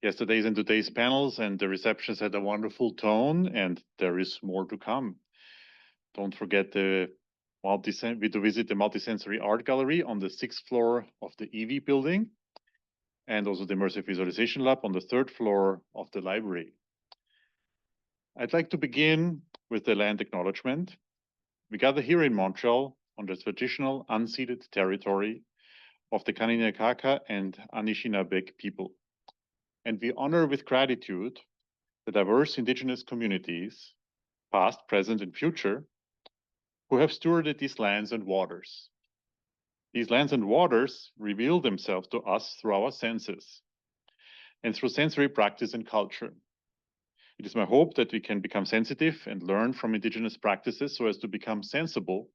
yesterday's and today's panels, and the receptions had a wonderful tone, and there is more to come. Don't forget to visit the multisensory art gallery on the 6th floor of the EV building, and also the immersive visualization lab on the 3rd floor of the library. I'd like to begin with the land acknowledgement. We gather here in Montreal on the traditional unceded territory of the Kanien'kehá:ka and Anishinaabe people. And we honor with gratitude the diverse indigenous communities, past, present, and future, who have stewarded these lands and waters. These lands and waters reveal themselves to us through our senses and through sensory practice and culture. It is my hope that we can become sensitive and learn from indigenous practices so as to become sensible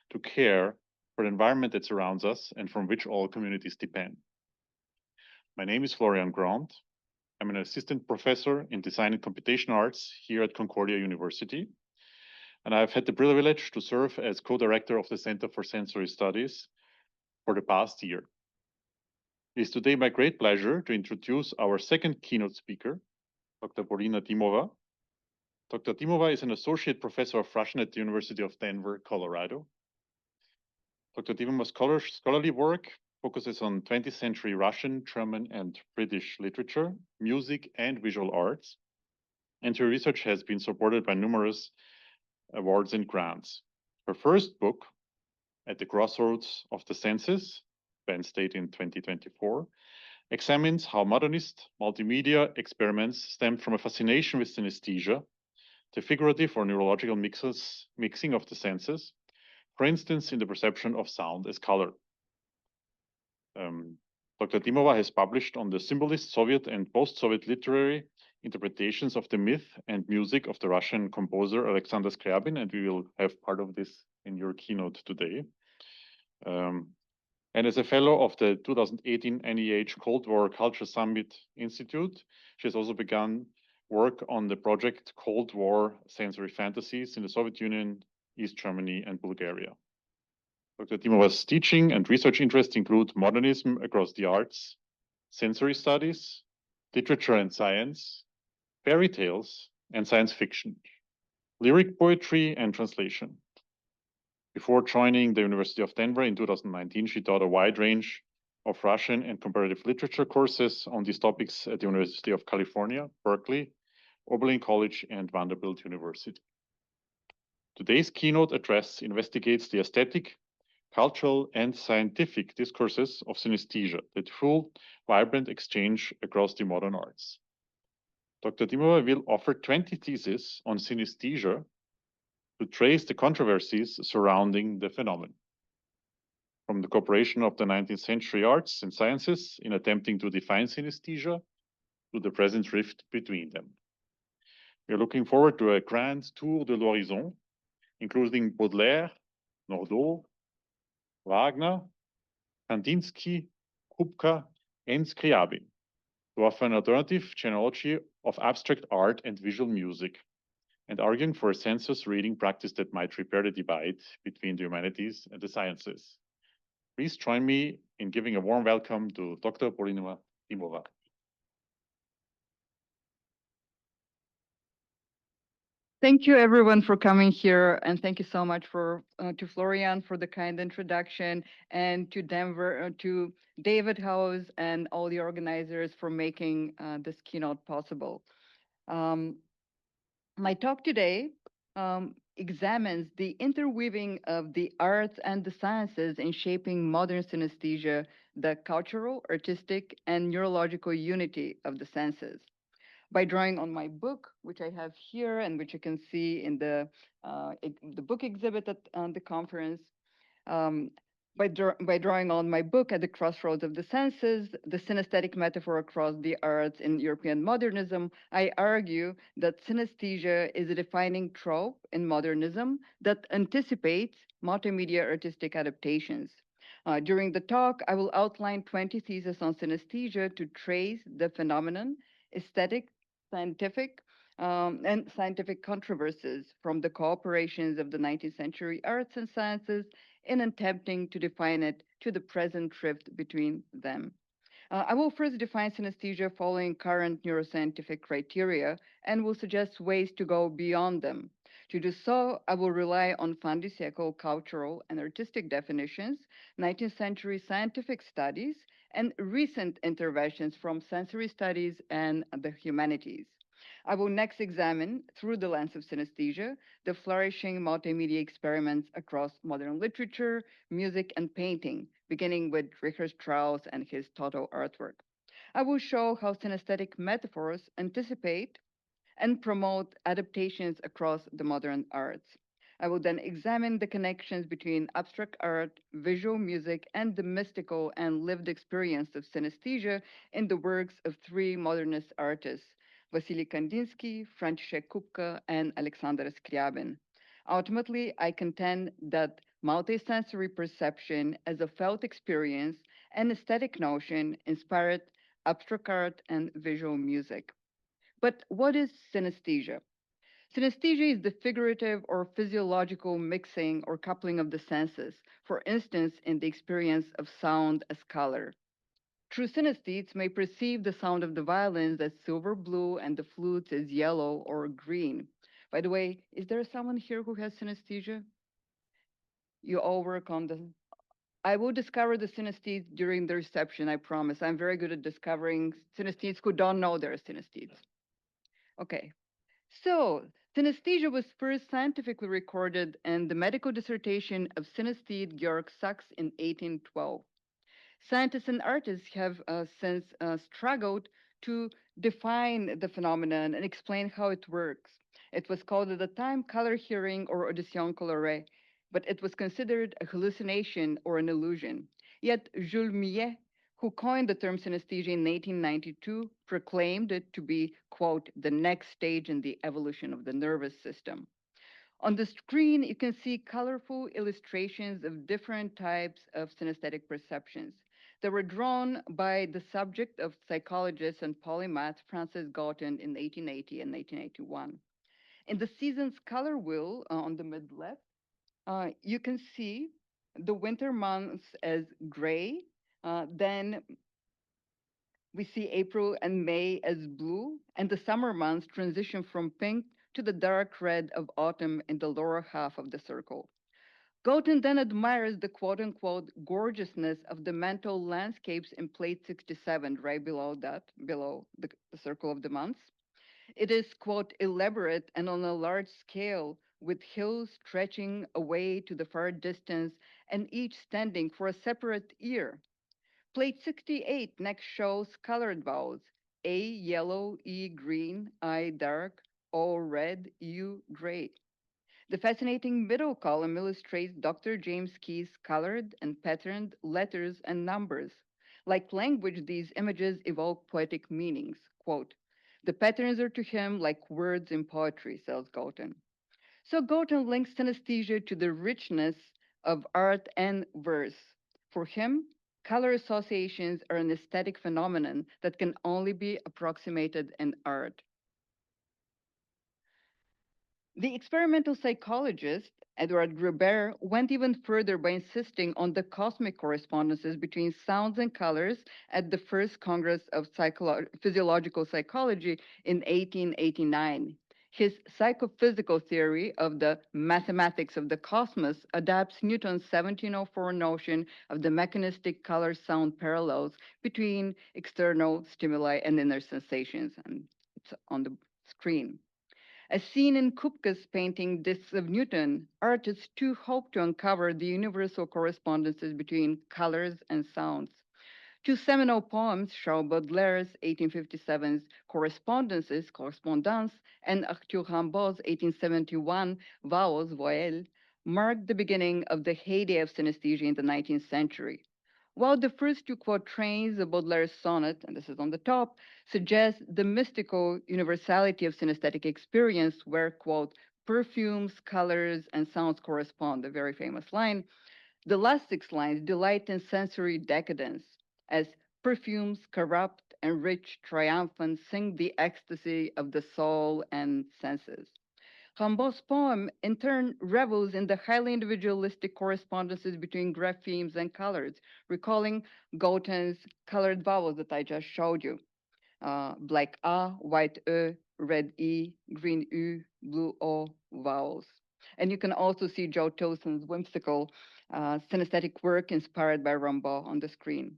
to care for the environment that surrounds us and from which all communities depend. My name is Florian Grant. I'm an assistant professor in design and computation arts here at Concordia University. And I've had the privilege to serve as co-director of the Center for Sensory Studies for the past year. It is today my great pleasure to introduce our second keynote speaker, Dr. Polina Dimova. Dr. Dimova is an associate professor of Russian at the University of Denver, Colorado. Dr. Dimova's scholarly work focuses on 20th century Russian, German, and British literature, music, and visual arts. And her research has been supported by numerous awards and grants. Her first book, At the Crossroads of the Senses, Penn State in 2024, examines how modernist multimedia experiments stemmed from a fascination with synaesthesia, the figurative or neurological mixing of the senses, for instance, in the perception of sound as color. Dr. Dimova has published on the symbolist Soviet and post-Soviet literary interpretations of the myth and music of the Russian composer Aleksandr Scriabin, and we will have part of this in your keynote today. And as a fellow of the 2018 NEH Cold War Culture Summit Institute, she has also begun work on the project Cold War Sensory Fantasies in the Soviet Union, East Germany, and Bulgaria. Dr. Dimova's teaching and research interests include modernism across the arts, sensory studies, literature and science, fairy tales, and science fiction, lyric poetry, and translation. Before joining the University of Denver in 2019, she taught a wide range of Russian and comparative literature courses on these topics at the University of California, Berkeley, Oberlin College, and Vanderbilt University. Today's keynote address investigates the aesthetic, cultural, and scientific discourses of synaesthesia that fuel vibrant exchange across the modern arts. Dr. Dimova will offer 20 theses on synaesthesia to trace the controversies surrounding the phenomenon, from the cooperation of the 19th century arts and sciences in attempting to define synaesthesia to the present rift between them. We are looking forward to a grand tour de l'horizon, including Baudelaire, Nordau, Wagner, Kandinsky, Kupka, and Scriabin, to offer an alternative genealogy of abstract art and visual music, and arguing for a sensuous reading practice that might repair the divide between the humanities and the sciences. Please join me in giving a warm welcome to Dr. Polina Dimova. Thank you, everyone, for coming here, and thank you so much to Florian for the kind introduction, and to Denver, to David House, and all the organizers for making this keynote possible. My talk today examines the interweaving of the arts and the sciences in shaping modern synaesthesia, the cultural, artistic, and neurological unity of the senses. By drawing on my book, which I have here and which you can see in the book exhibit at the conference, by drawing on my book At the Crossroads of the Senses, the synaesthetic metaphor across the arts in European modernism, I argue that synaesthesia is a defining trope in modernism that anticipates multimedia artistic adaptations. During the talk, I will outline 20 theses on synaesthesia to trace the phenomenon, aesthetic, scientific, and scientific controversies from the cooperations of the 19th century arts and sciences in attempting to define it to the present rift between them. I will first define synesthesia following current neuroscientific criteria and will suggest ways to go beyond them. To do so, I will rely on fin du siècle cultural and artistic definitions, 19th century scientific studies, and recent interventions from sensory studies and the humanities. I will next examine, through the lens of synesthesia, the flourishing multimedia experiments across modern literature, music, and painting, beginning with Richard Strauss and his total artwork. I will show how synesthetic metaphors anticipate and promote adaptations across the modern arts. I will then examine the connections between abstract art, visual music, and the mystical and lived experience of synesthesia in the works of three modernist artists, Wassily Kandinsky, František Kupka, and Aleksandr Scriabin. Ultimately, I contend that multisensory perception as a felt experience and aesthetic notion inspired abstract art and visual music. But what is synesthesia? Synesthesia is the figurative or physiological mixing or coupling of the senses, for instance, in the experience of sound as color. True synesthetes may perceive the sound of the violins as silver blue and the flutes as yellow or green. By the way, is there someone here who has synesthesia? You all work on the. I will discover the synesthetes during the reception, I promise. I'm very good at discovering synesthetes who don't know they're synesthetes. Okay, so, synesthesia was first scientifically recorded in the medical dissertation of synesthete Georg Sachs in 1812. Scientists and artists have since struggled to define the phenomenon and explain how it works. It was called at the time color hearing or audition colorée, but it was considered a hallucination or an illusion. Yet Jules Millet, who coined the term synesthesia in 1892, proclaimed it to be, quote, the next stage in the evolution of the nervous system. On the screen, you can see colorful illustrations of different types of synesthetic perceptions. They were drawn by the subject of psychologist and polymath Francis Galton in 1880 and 1881. In the season's color wheel on the mid left, you can see the winter months as gray. Then we see April and May as blue, and the summer months transition from pink to the dark red of autumn in the lower half of the circle. Goten then admires the quote unquote gorgeousness of the mental landscapes in plate 67, right below that, below the circle of the months. It is, quote, elaborate and on a large scale, with hills stretching away to the far distance and each standing for a separate year. Plate 68 next shows colored vowels A yellow, E green, I dark, O red, U gray. The fascinating middle column illustrates Dr. James Key's colored and patterned letters and numbers. Like language, these images evoke poetic meanings. Quote, the patterns are to him like words in poetry, says Galton. So Galton links synesthesia to the richness of art and verse. For him, color associations are an aesthetic phenomenon that can only be approximated in art. The experimental psychologist Edward Gruber went even further by insisting on the cosmic correspondences between sounds and colors at the first Congress of Physiological Psychology in 1889. His psychophysical theory of the mathematics of the cosmos adapts Newton's 1704 notion of the mechanistic color sound parallels between external stimuli and inner sensations. And it's on the screen. As seen in Kupka's painting Discs of Newton, artists too hope to uncover the universal correspondences between colors and sounds. Two seminal poems, Charles Baudelaire's 1857's Correspondance, and Arthur Rimbaud's 1871 Vowels, Voyelles, marked the beginning of the heyday of synesthesia in the 19th century. While the first two quatrains of Baudelaire's sonnet, and this is on the top, suggest the mystical universality of synesthetic experience, where, quote, perfumes, colors, and sounds correspond, a very famous line, the last six lines delight in sensory decadence, as perfumes, corrupt and rich, triumphant, sing the ecstasy of the soul and senses. Rimbaud's poem, in turn, revels in the highly individualistic correspondences between graphemes and colors, recalling Gautin's colored vowels that I just showed you. Black A, white E, red E, green U, blue O vowels. And you can also see Joe Towson's whimsical synesthetic work inspired by Rimbaud on the screen.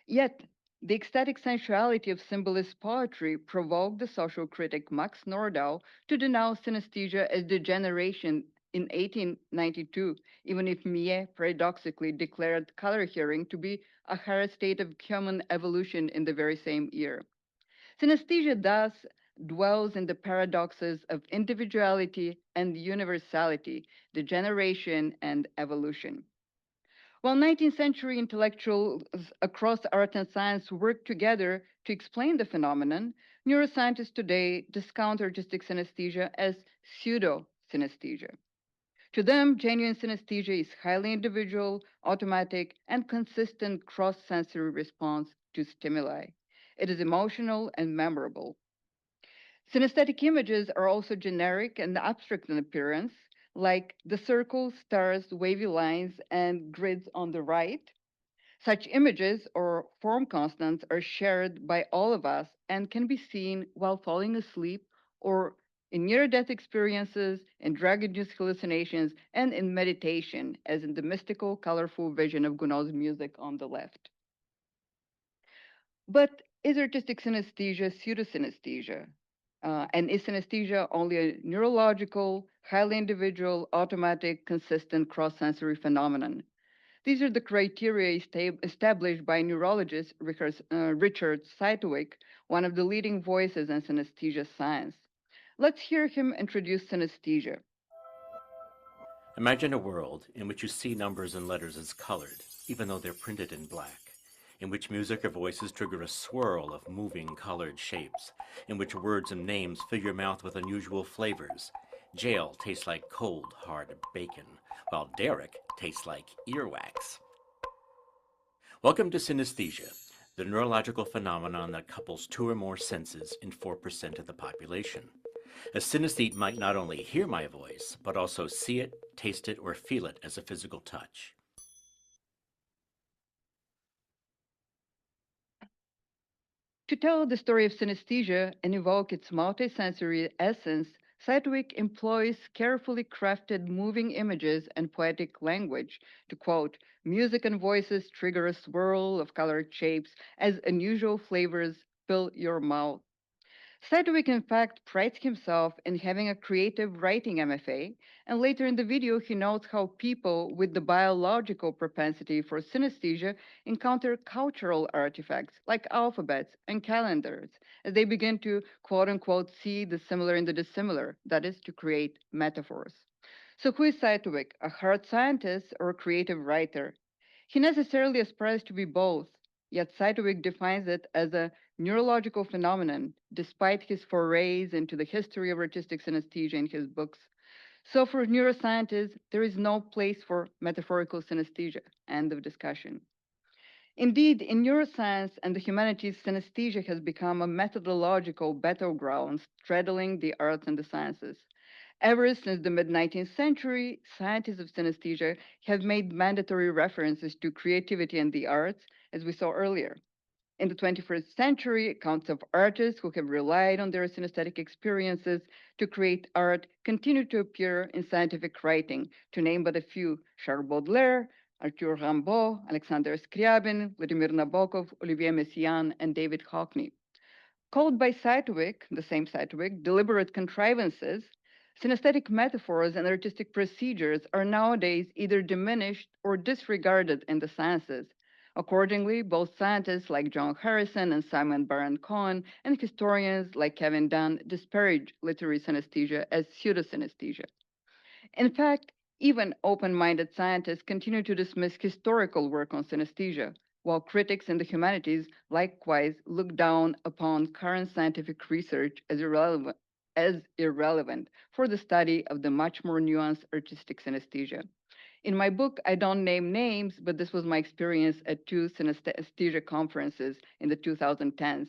Yet, the ecstatic sensuality of symbolist poetry provoked the social critic Max Nordau to denounce synesthesia as degeneration in 1892, even if Millet paradoxically declared color hearing to be a higher state of human evolution in the very same year. Synesthesia thus dwells in the paradoxes of individuality and universality, degeneration and evolution. While 19th century intellectuals across art and science worked together to explain the phenomenon, neuroscientists today discount artistic synesthesia as pseudo synesthesia. To them, genuine synesthesia is highly individual, automatic, and consistent cross sensory response to stimuli. It is emotional and memorable. Synesthetic images are also generic and abstract in appearance, like the circles, stars, wavy lines, and grids on the right. Such images or form constants are shared by all of us and can be seen while falling asleep or in near death experiences, in drug induced hallucinations, and in meditation, as in the mystical, colorful vision of Gounod's music on the left. But is artistic synesthesia pseudosynesthesia? And is synesthesia only a neurological, highly individual, automatic, consistent cross sensory phenomenon? These are the criteria established by neurologist Richard Seitowich, one of the leading voices in synesthesia science. Let's hear him introduce synesthesia. Imagine a world in which you see numbers and letters as colored, even though they're printed in black, in which music or voices trigger a swirl of moving colored shapes, in which words and names fill your mouth with unusual flavors. Jail tastes like cold, hard bacon, while Derek tastes like earwax. Welcome to synesthesia, the neurological phenomenon that couples two or more senses in 4% of the population. A synesthete might not only hear my voice, but also see it, taste it, or feel it as a physical touch. To tell the story of synesthesia and evoke its multisensory essence, Sedgwick employs carefully crafted moving images and poetic language to quote, music and voices trigger a swirl of colored shapes as unusual flavors fill your mouth. Sedgwick, in fact, prides himself in having a creative writing MFA, and later in the video, he notes how people with the biological propensity for synesthesia encounter cultural artifacts like alphabets and calendars as they begin to quote unquote see the similar in the dissimilar, that is, to create metaphors. So, who is Sedgwick, a hard scientist or a creative writer? He necessarily aspires to be both, yet Sedgwick defines it as a neurological phenomenon, despite his forays into the history of artistic synesthesia in his books. So, for neuroscientists, there is no place for metaphorical synesthesia. End of discussion. Indeed, in neuroscience and the humanities, synesthesia has become a methodological battleground straddling the arts and the sciences. Ever since the mid 19th century, scientists of synesthesia have made mandatory references to creativity and the arts, as we saw earlier. In the 21st century, accounts of artists who have relied on their synesthetic experiences to create art continue to appear in scientific writing, to name but a few: Charles Baudelaire, Arthur Rimbaud, Aleksandr Scriabin, Vladimir Nabokov, Olivier Messiaen, and David Hockney. Called by Sedgwick, the same Sedgwick, deliberate contrivances, synesthetic metaphors and artistic procedures are nowadays either diminished or disregarded in the sciences. Accordingly, both scientists like John Harrison and Simon Baron-Cohen and historians like Kevin Dunn disparage literary synesthesia as pseudosynesthesia. In fact, even open-minded scientists continue to dismiss historical work on synesthesia, while critics in the humanities likewise look down upon current scientific research as irrelevant for the study of the much more nuanced artistic synesthesia. In my book, I don't name names, but this was my experience at two synesthesia conferences in the 2010s.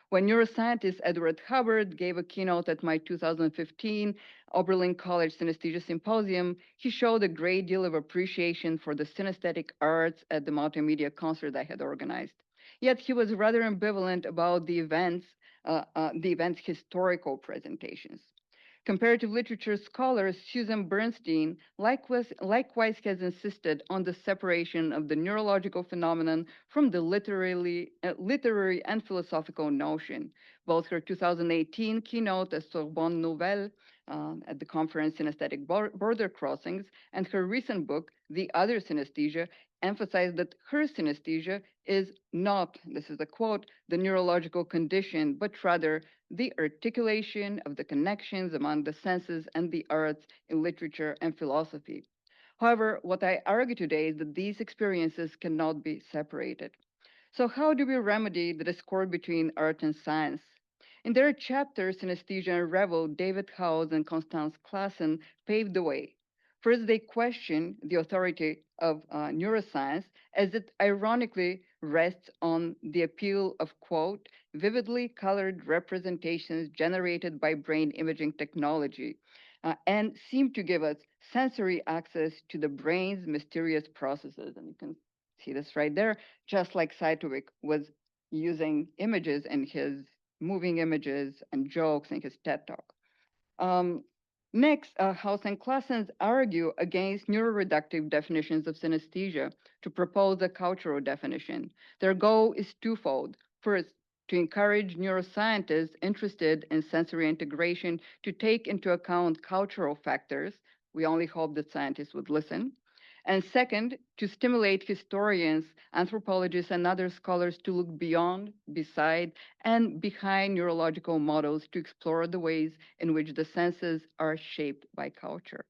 When neuroscientist Edward Hubbard gave a keynote at my 2015 Oberlin College Synaesthesia Symposium, he showed a great deal of appreciation for the synesthetic arts at the multimedia concert I had organized. Yet he was rather ambivalent about the event's historical presentations. Comparative literature scholar Susan Bernstein likewise has insisted on the separation of the neurological phenomenon from the literary and philosophical notion. Both her 2018 keynote at Sorbonne Nouvelle at the conference Synaesthetic Border Crossings and her recent book, The Other Synaesthesia, emphasize that her synesthesia is not, this is a quote, the neurological condition, but rather the articulation of the connections among the senses and the arts in literature and philosophy. However, what I argue today is that these experiences cannot be separated. So, how do we remedy the discord between art and science? In their chapter, Synesthesia and Revel, David Howes and Constance Classen paved the way. First, they question the authority of neuroscience as it ironically rests on the appeal of, quote, vividly colored representations generated by brain imaging technology, and seem to give us sensory access to the brain's mysterious processes. And you can see this right there, just like Saitovic was using images in his moving images and jokes in his TED Talk. Next, House and Claessens argue against neuroreductive definitions of synesthesia to propose a cultural definition. Their goal is twofold. First, to encourage neuroscientists interested in sensory integration to take into account cultural factors. We only hope that scientists would listen. And second, to stimulate historians, anthropologists, and other scholars to look beyond, beside, and behind neurological models to explore the ways in which the senses are shaped by culture.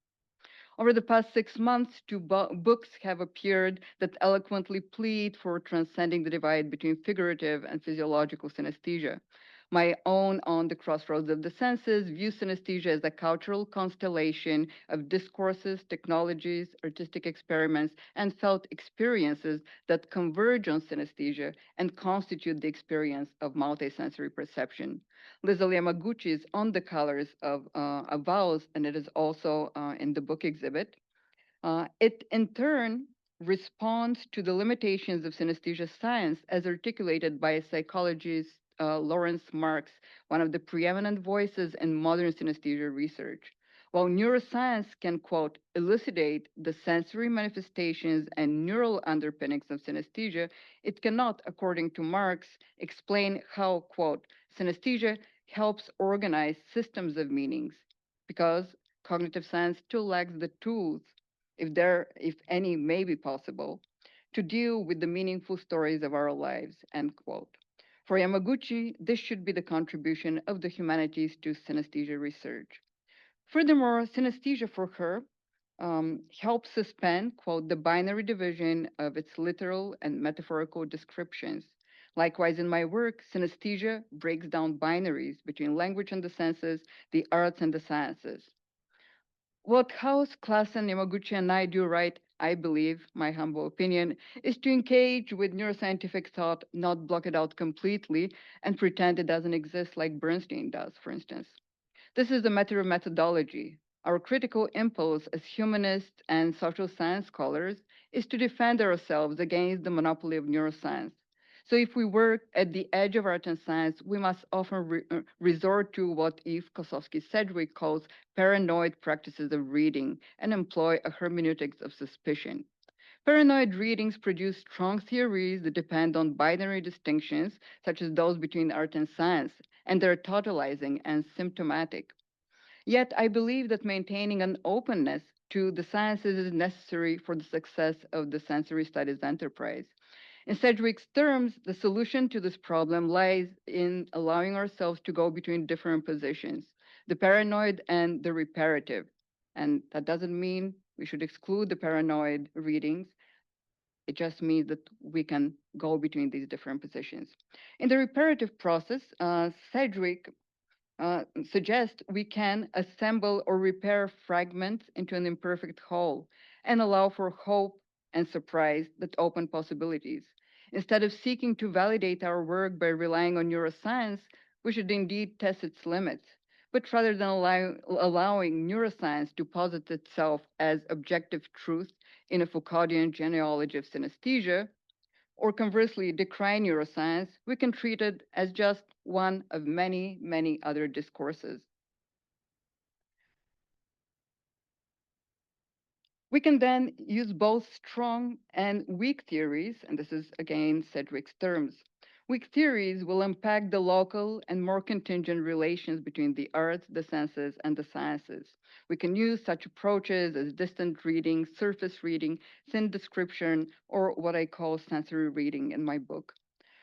Over the past 6 months, two books have appeared that eloquently plead for transcending the divide between figurative and physiological synesthesia. My own On the Crossroads of the Senses views synesthesia as a cultural constellation of discourses, technologies, artistic experiments, and felt experiences that converge on synesthesia and constitute the experience of multisensory perception. Lizel Yamaguchi's On the Colors of Vowels, and it is also in the book exhibit. It in turn responds to the limitations of synesthesia science as articulated by psychologist Lawrence Marks, one of the preeminent voices in modern synesthesia research. While neuroscience can, quote, elucidate the sensory manifestations and neural underpinnings of synesthesia, it cannot, according to Marx, explain how, quote, synesthesia helps organize systems of meanings, because cognitive science still lacks the tools, if any may be possible, to deal with the meaningful stories of our lives, end quote. For Yamaguchi, this should be the contribution of the humanities to synesthesia research. Furthermore, synesthesia for her helps suspend, quote, the binary division of its literal and metaphorical descriptions. Likewise, in my work, synesthesia breaks down binaries between language and the senses, the arts and the sciences. What House, Classen, Yamaguchi, and I do right, I believe, my humble opinion, is to engage with neuroscientific thought, not block it out completely and pretend it doesn't exist like Bernstein does, for instance. This is a matter of methodology. Our critical impulse as humanists and social science scholars is to defend ourselves against the monopoly of neuroscience. So if we work at the edge of art and science, we must often resort to what Eve Kosofsky-Sedgwick calls paranoid practices of reading and employ a hermeneutics of suspicion. Paranoid readings produce strong theories that depend on binary distinctions, such as those between art and science, and they're totalizing and symptomatic. Yet I believe that maintaining an openness to the sciences is necessary for the success of the sensory studies enterprise. In Sedgwick's terms, the solution to this problem lies in allowing ourselves to go between different positions, the paranoid and the reparative. And that doesn't mean we should exclude the paranoid readings. It just means that we can go between these different positions. In the reparative process, Sedgwick suggests we can assemble or repair fragments into an imperfect whole and allow for hope and surprise that open possibilities. Instead of seeking to validate our work by relying on neuroscience, we should indeed test its limits. But rather than allowing neuroscience to posit itself as objective truth in a Foucauldian genealogy of synaesthesia, or conversely decry neuroscience, we can treat it as just one of many, many other discourses. We can then use both strong and weak theories, and this is again Sedgwick's terms. Weak theories will impact the local and more contingent relations between the arts, the senses, and the sciences. We can use such approaches as distant reading, surface reading, thin description, or what I call sensory reading in my book.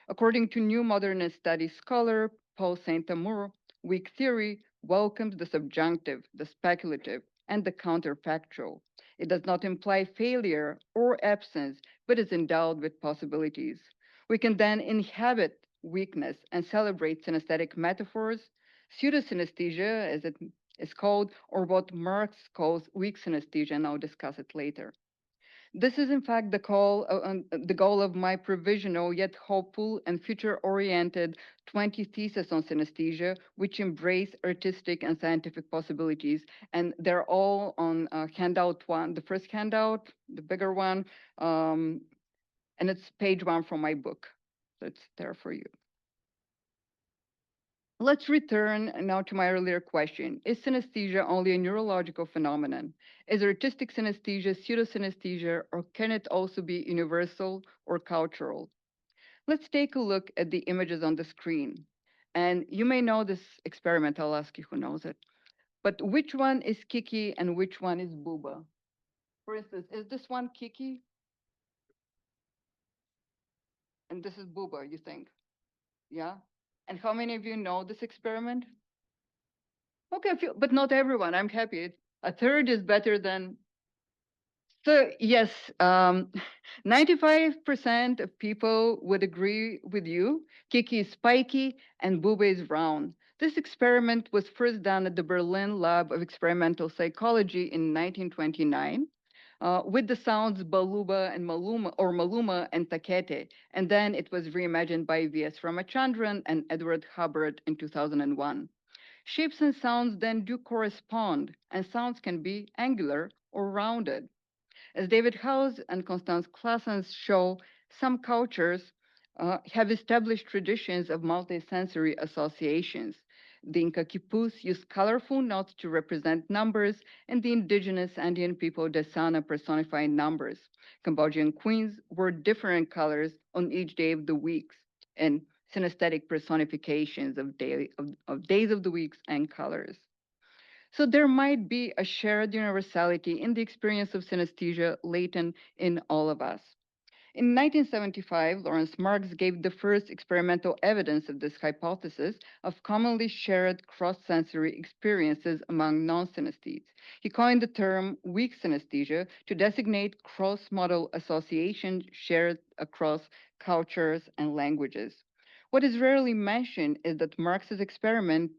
According to New Modernist Studies scholar Paul Saint-Amour, weak theory welcomes the subjunctive, the speculative, and the counterfactual. It does not imply failure or absence, but is endowed with possibilities. We can then inhabit weakness and celebrate synesthetic metaphors, pseudo-synesthesia, as it is called, or what Marx calls weak synesthesia, and I'll discuss it later. This is, in fact, the goal of my provisional yet hopeful and future-oriented 20 theses on synesthesia, which embrace artistic and scientific possibilities. And they're all on handout one, the first handout, the bigger one, and it's page one from my book. So it's there for you. Let's return now to my earlier question. Is synesthesia only a neurological phenomenon? Is artistic synesthesia pseudosynesthesia, or can it also be universal or cultural? Let's take a look at the images on the screen. And you may know this experiment. I'll ask you who knows it. But which one is Kiki and which one is Buba? For instance, is this one Kiki? And this is Buba, you think? Yeah? And how many of you know this experiment? Okay, but not everyone. I'm happy. A third is better than. So yes, 95% of people would agree with you. Kiki is spiky and Bube is round. This experiment was first done at the Berlin Lab of Experimental Psychology in 1929. With the sounds baluba and maluma, or maluma and takete, and then it was reimagined by V.S. Ramachandran and Edward Hubbard in 2001. Shapes and sounds then do correspond, and sounds can be angular or rounded. As David House and Constance Claessens show, some cultures have established traditions of multisensory associations. The Inca Quipus used colorful notes to represent numbers, and the indigenous Andean people Desana personified numbers. Cambodian queens wore different colors on each day of the weeks, and synesthetic personifications of days of the weeks and colors. So there might be a shared universality in the experience of synesthesia latent in all of us. In 1975, Lawrence Marx gave the first experimental evidence of this hypothesis of commonly shared cross-sensory experiences among non-synesthetes. He coined the term weak synesthesia to designate cross-modal association shared across cultures and languages. What is rarely mentioned is that Marx's experiments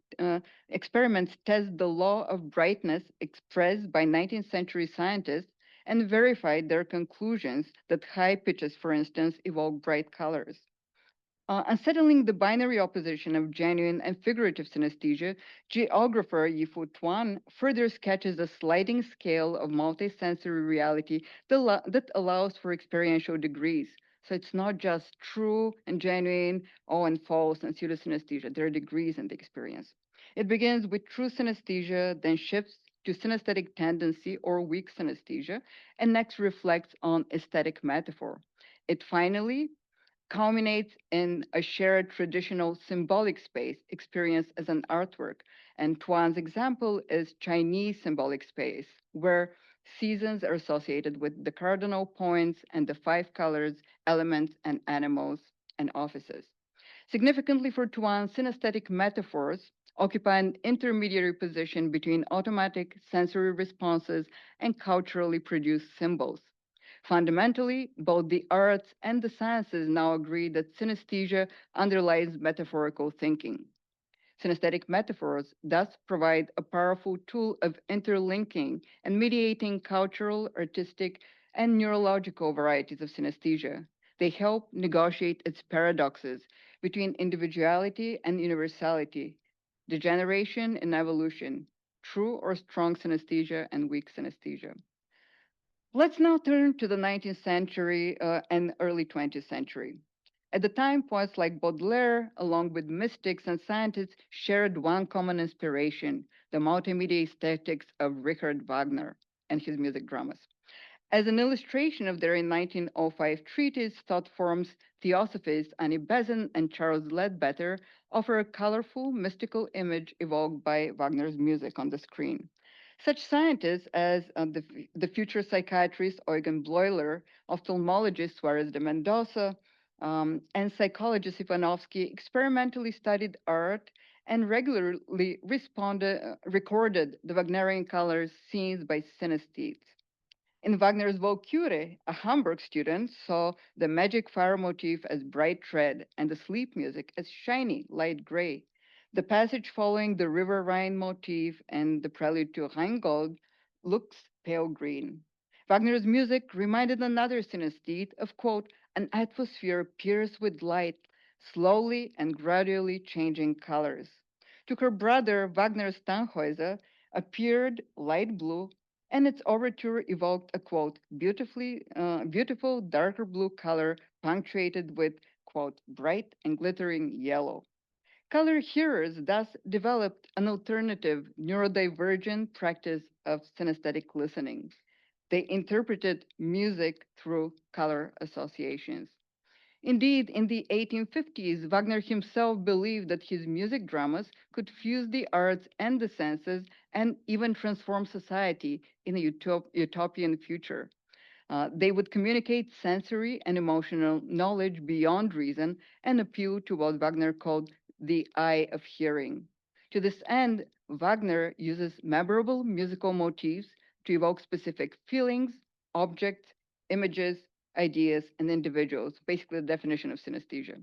test the law of brightness expressed by 19th century scientists and verified their conclusions that high pitches, for instance, evoke bright colors. Unsettling the binary opposition of genuine and figurative synesthesia, geographer Yifu Tuan further sketches a sliding scale of multisensory reality that allows for experiential degrees. So it's not just true and genuine, and false and pseudo-synesthesia. There are degrees in the experience. It begins with true synesthesia, then shifts to synesthetic tendency or weak synesthesia, and next reflects on aesthetic metaphor. It finally culminates in a shared traditional symbolic space experienced as an artwork. And Tuan's example is Chinese symbolic space, where seasons are associated with the cardinal points and the five colors, elements, and animals and offices. Significantly for Tuan, synesthetic metaphors occupy an intermediary position between automatic sensory responses and culturally produced symbols. Fundamentally, both the arts and the sciences now agree that synesthesia underlies metaphorical thinking. Synesthetic metaphors thus provide a powerful tool of interlinking and mediating cultural, artistic, and neurological varieties of synesthesia. They help negotiate its paradoxes between individuality and universality, degeneration and evolution, true or strong synesthesia and weak synesthesia. Let's now turn to the 19th century and early 20th century. At the time, poets like Baudelaire, along with mystics and scientists, shared one common inspiration, the multimedia aesthetics of Richard Wagner and his music dramas. As an illustration of their 1905 treatise, thought forms Theosophists Annie Besant and Charles Ledbetter offer a colorful, mystical image evoked by Wagner's music on the screen. Such scientists as the future psychiatrist Eugen Bleuler, ophthalmologist Suarez de Mendoza, and psychologist Ivanovsky experimentally studied art and regularly recorded the Wagnerian colors seen by synesthetes. In Wagner's Walküre, a Hamburg student saw the magic fire motif as bright red and the sleep music as shiny light gray. The passage following the River Rhine motif and the prelude to Rheingold looks pale green. Wagner's music reminded another synesthete of, quote, an atmosphere pierced with light, slowly and gradually changing colors. To her brother, Wagner's Tannhäuser appeared light blue, and its overture evoked a, quote, beautiful darker blue color punctuated with, quote, bright and glittering yellow. Color hearers thus developed an alternative neurodivergent practice of synesthetic listening. They interpreted music through color associations. Indeed, in the 1850s, Wagner himself believed that his music dramas could fuse the arts and the senses and even transform society in a utopian future. They would communicate sensory and emotional knowledge beyond reason and appeal to what Wagner called the eye of hearing. To this end, Wagner uses memorable musical motifs to evoke specific feelings, objects, images, ideas, and individuals, basically the definition of synesthesia.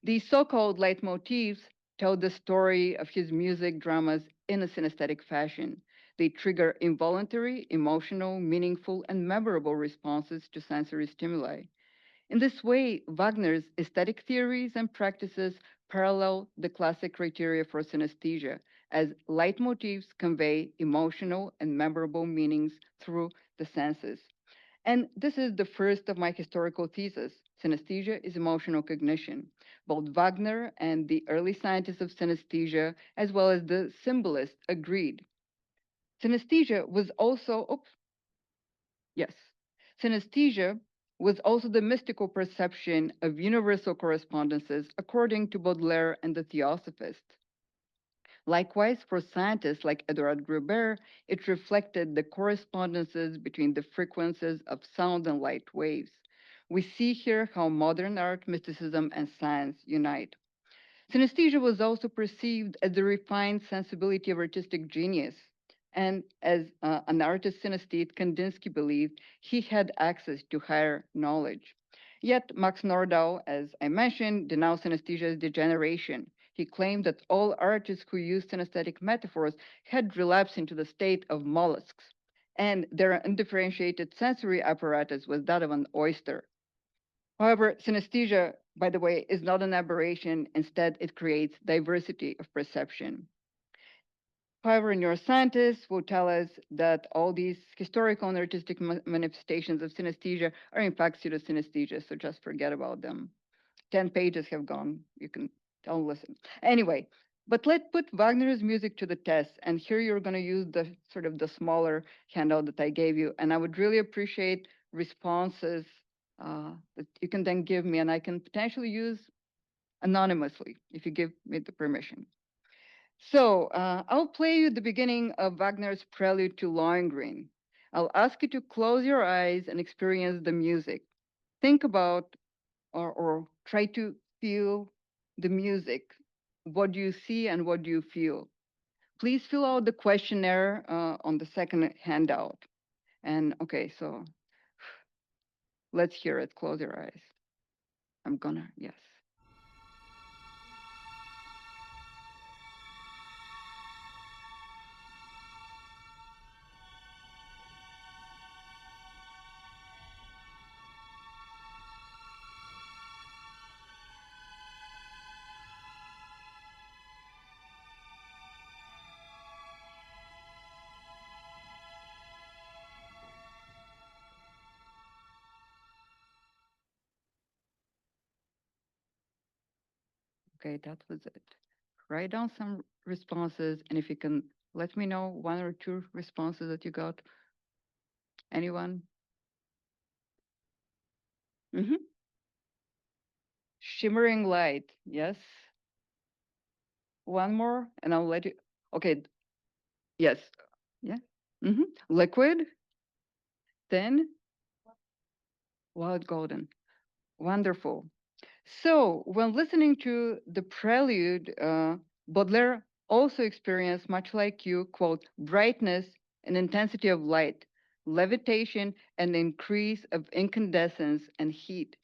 These so-called leitmotifs tell the story of his music dramas in a synesthetic fashion. They trigger involuntary, emotional, meaningful, and memorable responses to sensory stimuli. In this way, Wagner's aesthetic theories and practices parallel the classic criteria for synesthesia, as leitmotifs convey emotional and memorable meanings through the senses. And this is the first of my historical theses. Synesthesia is emotional cognition. Both Wagner and the early scientists of synesthesia, as well as the symbolists, agreed. Synesthesia was also, yes, synesthesia was also the mystical perception of universal correspondences according to Baudelaire and the Theosophists. Likewise, for scientists like Edouard Gruber, it reflected the correspondences between the frequencies of sound and light waves. We see here how modern art, mysticism, and science unite. Synesthesia was also perceived as the refined sensibility of artistic genius. And as an artist synesthete, Kandinsky believed he had access to higher knowledge. Yet Max Nordau, as I mentioned, denounced synesthesia as degeneration. He claimed that all artists who used synesthetic metaphors had relapsed into the state of mollusks, and their undifferentiated sensory apparatus was that of an oyster. However, synesthesia, by the way, is not an aberration. Instead, it creates diversity of perception. However, neuroscientists will tell us that all these historical and artistic manifestations of synesthesia are in fact pseudosynesthesia, so just forget about them. 10 pages have gone. You can don't listen. Anyway, but let's put Wagner's music to the test. And here you're going to use the sort of the smaller handout that I gave you. And I would really appreciate responses that you can then give me, and I can potentially use anonymously if you give me the permission. So I'll play you the beginning of Wagner's Prelude to Lohengrin. I'll ask you to close your eyes and experience the music. Think about or try to feel the music. What do you see and what do you feel? Please fill out the questionnaire on the second handout. And okay, so let's hear it. Close your eyes. I'm gonna, yes. Okay, that was it. Write down some responses, and if you can let me know one or two responses that you got. Anyone? Hmm. Shimmering light. Yes. One more, and I'll let you. Okay. Yes. Yeah. Liquid. Thin. Wild golden. Wonderful. So, when listening to the prelude, Baudelaire also experienced, much like you, quote, brightness and intensity of light, levitation and increase of incandescence and heat.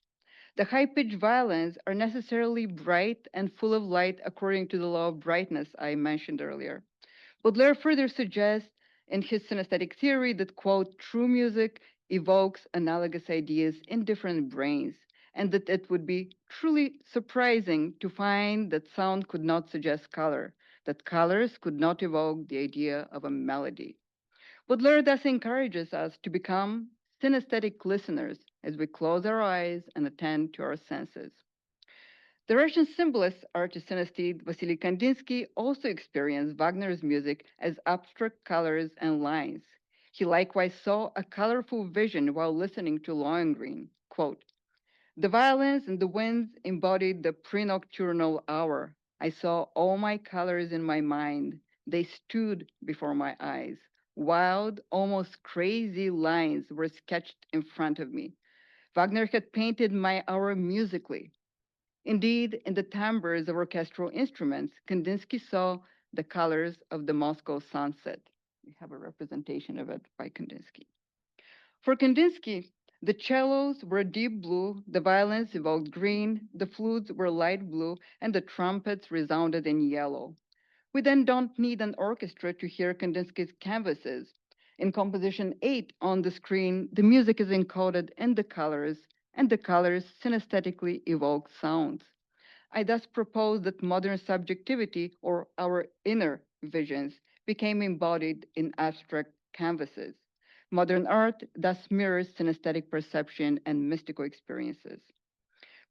The high pitched violins are necessarily bright and full of light according to the law of brightness I mentioned earlier. Baudelaire further suggests in his synaesthetic theory that, quote, true music evokes analogous ideas in different brains, and that it would be truly surprising to find that sound could not suggest color, that colors could not evoke the idea of a melody. Baudelaire thus encourages us to become synesthetic listeners as we close our eyes and attend to our senses. The Russian symbolist artist synesthete Wassily Kandinsky also experienced Wagner's music as abstract colors and lines. He likewise saw a colorful vision while listening to Lohengrin. Quote, the violins and the winds embodied the pre-nocturnal hour. I saw all my colors in my mind. They stood before my eyes. Wild, almost crazy lines were sketched in front of me. Wagner had painted my hour musically. Indeed, in the timbres of orchestral instruments, Kandinsky saw the colors of the Moscow sunset. We have a representation of it by Kandinsky. For Kandinsky, the cellos were deep blue, the violins evoked green, the flutes were light blue, and the trumpets resounded in yellow. We then don't need an orchestra to hear Kandinsky's canvases. In composition 8 on the screen, the music is encoded in the colors, and the colors synesthetically evoke sounds. I thus propose that modern subjectivity, or our inner visions, became embodied in abstract canvases. Modern art thus mirrors synesthetic perception and mystical experiences.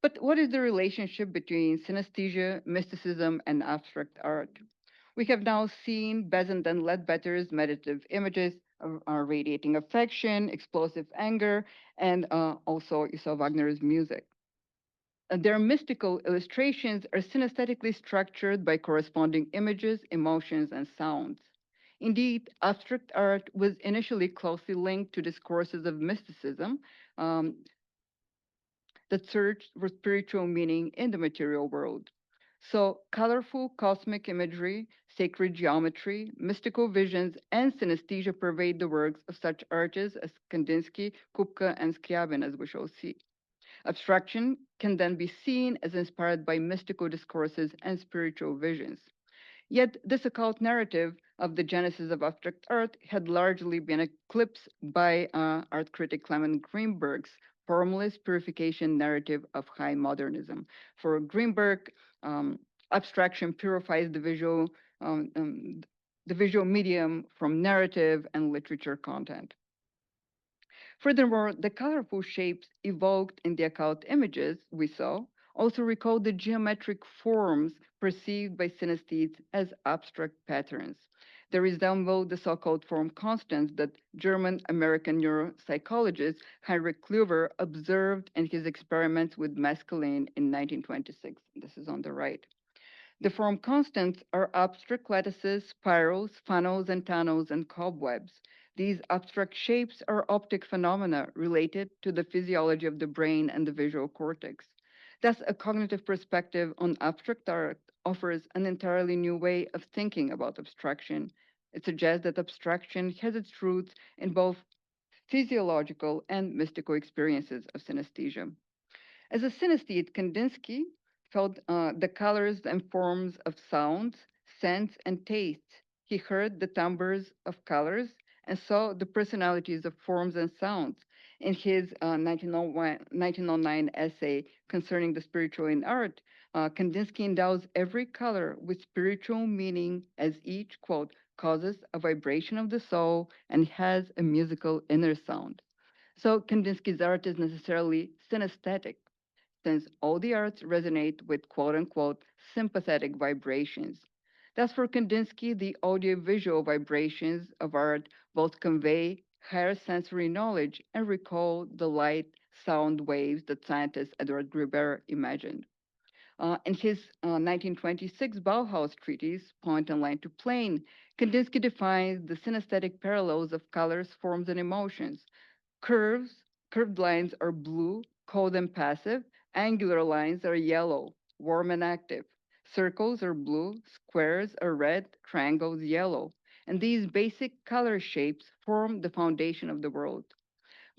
But what is the relationship between synesthesia, mysticism, and abstract art? We have now seen Besant and Ledbetter's meditative images radiating affection, explosive anger, and also you saw Wagner's music. Their mystical illustrations are synesthetically structured by corresponding images, emotions, and sounds. Indeed, abstract art was initially closely linked to discourses of mysticism um, that searched for spiritual meaning in the material world. So, colorful cosmic imagery, sacred geometry, mystical visions, and synesthesia pervade the works of such artists as Kandinsky, Kupka, and Scriabin, as we shall see. Abstraction can then be seen as inspired by mystical discourses and spiritual visions. Yet, this occult narrative of the genesis of abstract art had largely been eclipsed by art critic Clement Greenberg's formalist purification narrative of high modernism. For Greenberg, abstraction purifies um, um, the visual medium from narrative and literature content. Furthermore, the colorful shapes evoked in the occult images we saw also recall the geometric forms perceived by synesthetes as abstract patterns. They resemble the so-called form constants that German-American neuropsychologist Heinrich Klüver observed in his experiments with mescaline in 1926. This is on the right. The form constants are abstract lattices, spirals, funnels, and tunnels, and cobwebs. These abstract shapes are optic phenomena related to the physiology of the brain and the visual cortex. Thus, a cognitive perspective on abstract art offers an entirely new way of thinking about abstraction. It suggests that abstraction has its roots in both physiological and mystical experiences of synesthesia. As a synesthete, Kandinsky felt the colors and forms of sounds, scents, and tastes. He heard the timbres of colors and saw the personalities of forms and sounds. In his 1909 essay concerning the spiritual in art, Kandinsky endows every color with spiritual meaning as each, quote, causes a vibration of the soul and has a musical inner sound. So Kandinsky's art is necessarily synesthetic. since all the arts resonate with quote unquote sympathetic vibrations. Thus, for Kandinsky, the audiovisual vibrations of art both convey higher sensory knowledge and recall the light sound waves that scientist Edward Gruber imagined. In his 1926 Bauhaus treatise, Point and Line to Plane, Kandinsky defines the synesthetic parallels of colors, forms, and emotions. Curves, curved lines are blue, cold and passive. Angular lines are yellow, warm and active. Circles are blue, squares are red, triangles yellow. And these basic color shapes form the foundation of the world.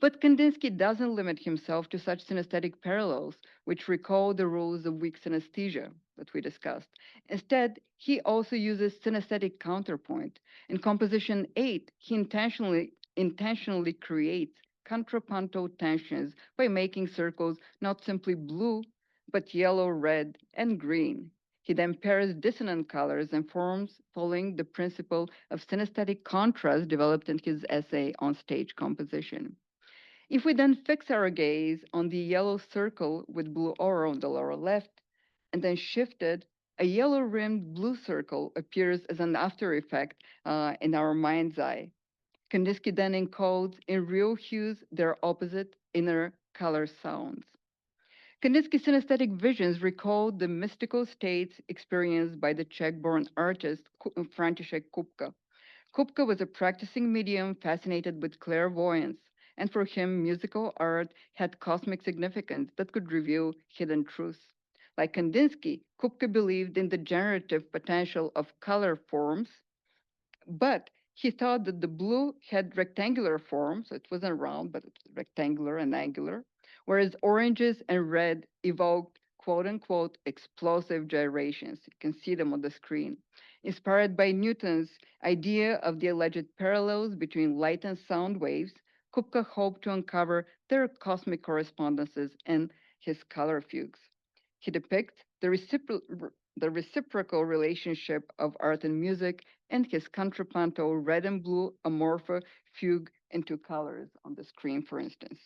But Kandinsky doesn't limit himself to such synesthetic parallels, which recall the rules of weak synesthesia that we discussed. Instead, he also uses synesthetic counterpoint. In composition 8, he intentionally creates contrapuntal tensions by making circles not simply blue, but yellow, red, and green. He then pairs dissonant colors and forms following the principle of synesthetic contrast developed in his essay on stage composition. If we then fix our gaze on the yellow circle with blue aura on the lower left, and then shift it, a yellow rimmed blue circle appears as an after effect in our mind's eye. Kandinsky then encodes in real hues their opposite inner color sounds. Kandinsky's synesthetic visions recall the mystical states experienced by the Czech-born artist František Kupka. Kupka was a practicing medium fascinated with clairvoyance, and for him, musical art had cosmic significance that could reveal hidden truths. Like Kandinsky, Kupka believed in the generative potential of color forms, but he thought that the blue had rectangular form, so it wasn't round, but it's rectangular and angular, whereas oranges and red evoked quote unquote explosive gyrations. You can see them on the screen. Inspired by Newton's idea of the alleged parallels between light and sound waves, Kupka hoped to uncover their cosmic correspondences in his color fugues. He depicts the reciprocal relationship of art and music and his contrapuntal red and blue amorpha fugue into colors on the screen, for instance.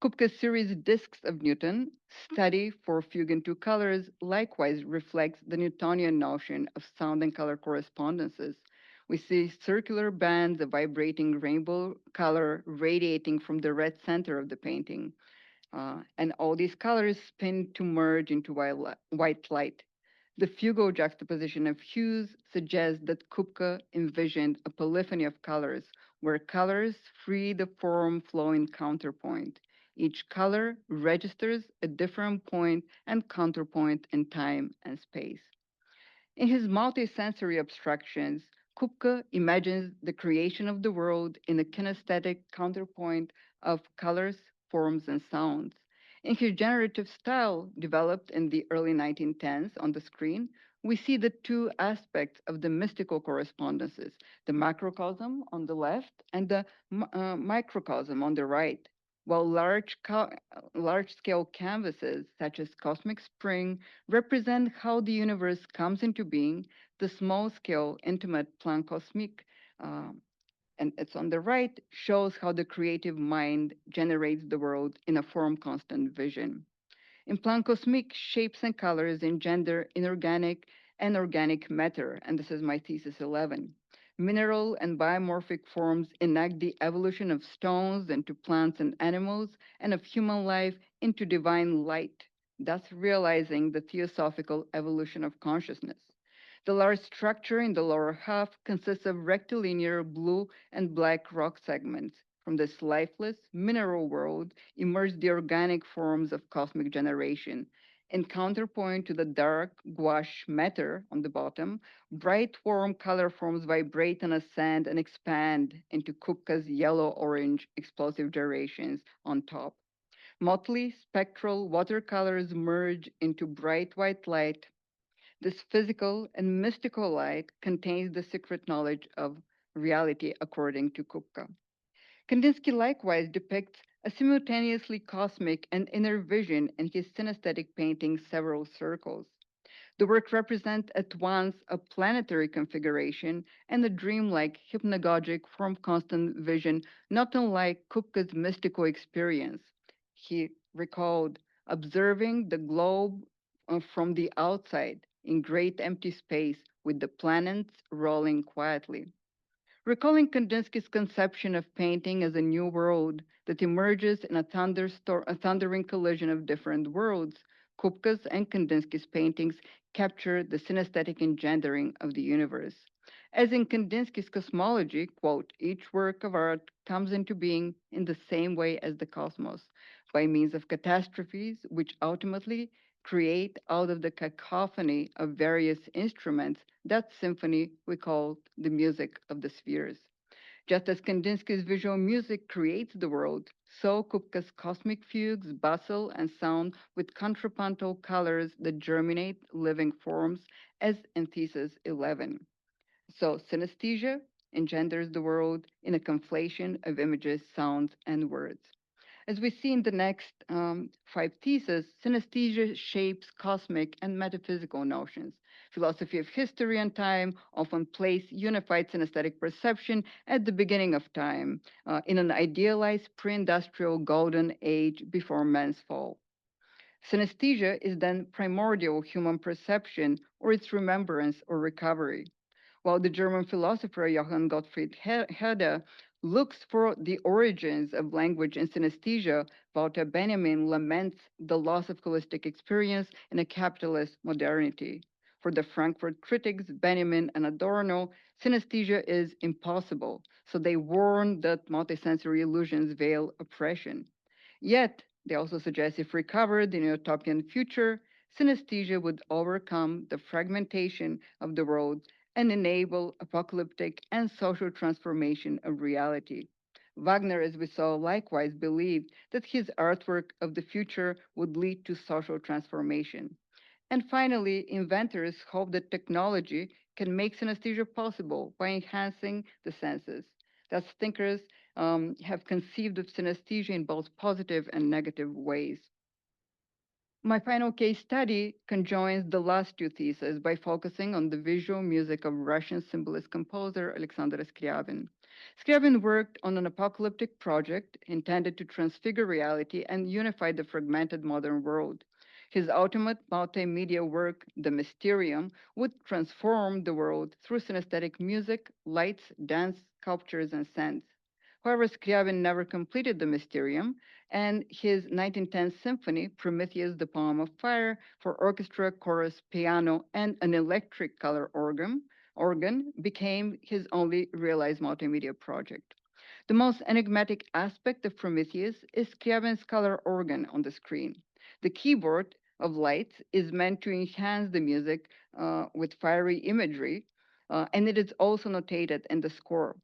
Kupka's series Discs of Newton, study for fugue into colors, likewise reflects the Newtonian notion of sound and color correspondences. We see circular bands of vibrating rainbow color radiating from the red center of the painting. And all these colors spin to merge into white light. The fugal juxtaposition of hues suggests that Kupka envisioned a polyphony of colors, where colors free the form flowing counterpoint. Each color registers a different point and counterpoint in time and space. In his multisensory abstractions, Kupka imagines the creation of the world in a kinesthetic counterpoint of colors, forms, and sounds. In his generative style, developed in the early 1910s on the screen, we see the two aspects of the mystical correspondences, the macrocosm on the left and the microcosm on the right. While large-scale canvases, such as Cosmic Spring, represent how the universe comes into being, the small-scale, intimate plan cosmique, and it's on the right, shows how the creative mind generates the world in a form-constant vision. In plan cosmique, shapes and colors engender inorganic and organic matter, and this is my thesis 11. Mineral and biomorphic forms enact the evolution of stones into plants and animals, and of human life into divine light, thus realizing the theosophical evolution of consciousness. The large structure in the lower half consists of rectilinear blue and black rock segments. From this lifeless mineral world emerge the organic forms of cosmic generation. In counterpoint to the dark gouache matter on the bottom, bright warm color forms vibrate and ascend and expand into Kupka's yellow-orange explosive gyrations on top. Motley spectral watercolors merge into bright white light. This physical and mystical light contains the secret knowledge of reality according to Kupka. Kandinsky likewise depicts a simultaneously cosmic and inner vision in his synesthetic painting Several Circles. The work represents at once a planetary configuration and a dreamlike, hypnagogic, form constant vision, not unlike Kupka's mystical experience. He recalled observing the globe from the outside in great empty space with the planets rolling quietly. Recalling Kandinsky's conception of painting as a new world that emerges in a thundering collision of different worlds, Kupka's and Kandinsky's paintings capture the synaesthetic engendering of the universe. As in Kandinsky's cosmology, quote, each work of art comes into being in the same way as the cosmos, by means of catastrophes, which ultimately create out of the cacophony of various instruments that symphony we call the music of the spheres. Just as Kandinsky's visual music creates the world, so Kupka's cosmic fugues bustle and sound with contrapuntal colors that germinate living forms, as in Thesis 11. So synesthesia engenders the world in a conflation of images, sounds, and words. As we see in the next five theses, synesthesia shapes cosmic and metaphysical notions. Philosophy of history and time often place unified synesthetic perception at the beginning of time, in an idealized pre-industrial golden age before man's fall. Synesthesia is then primordial human perception or its remembrance or recovery, while the German philosopher Johann Gottfried Herder looks for the origins of language in synesthesia, Walter Benjamin laments the loss of holistic experience in a capitalist modernity. For the Frankfurt critics, Benjamin and Adorno, synesthesia is impossible, so they warn that multisensory illusions veil oppression. Yet, they also suggest if recovered in a utopian future, synesthesia would overcome the fragmentation of the world and enable apocalyptic and social transformation of reality. Wagner, as we saw, likewise believed that his artwork of the future would lead to social transformation. And finally, inventors hope that technology can make synesthesia possible by enhancing the senses. Thus, thinkers have conceived of synesthesia in both positive and negative ways. My final case study conjoins the last two theses by focusing on the visual music of Russian symbolist composer Aleksandr Scriabin. Scriabin worked on an apocalyptic project intended to transfigure reality and unify the fragmented modern world. His ultimate multimedia work, The Mysterium, would transform the world through synesthetic music, lights, dance, sculptures, and scents. However, Scriabin never completed the Mysterium, and his 1910 symphony, Prometheus, the Poem of Fire, for orchestra, chorus, piano, and an electric color organ became his only realized multimedia project. The most enigmatic aspect of Prometheus is Scriabin's color organ on the screen. The keyboard of lights is meant to enhance the music with fiery imagery, and it is also notated in the score.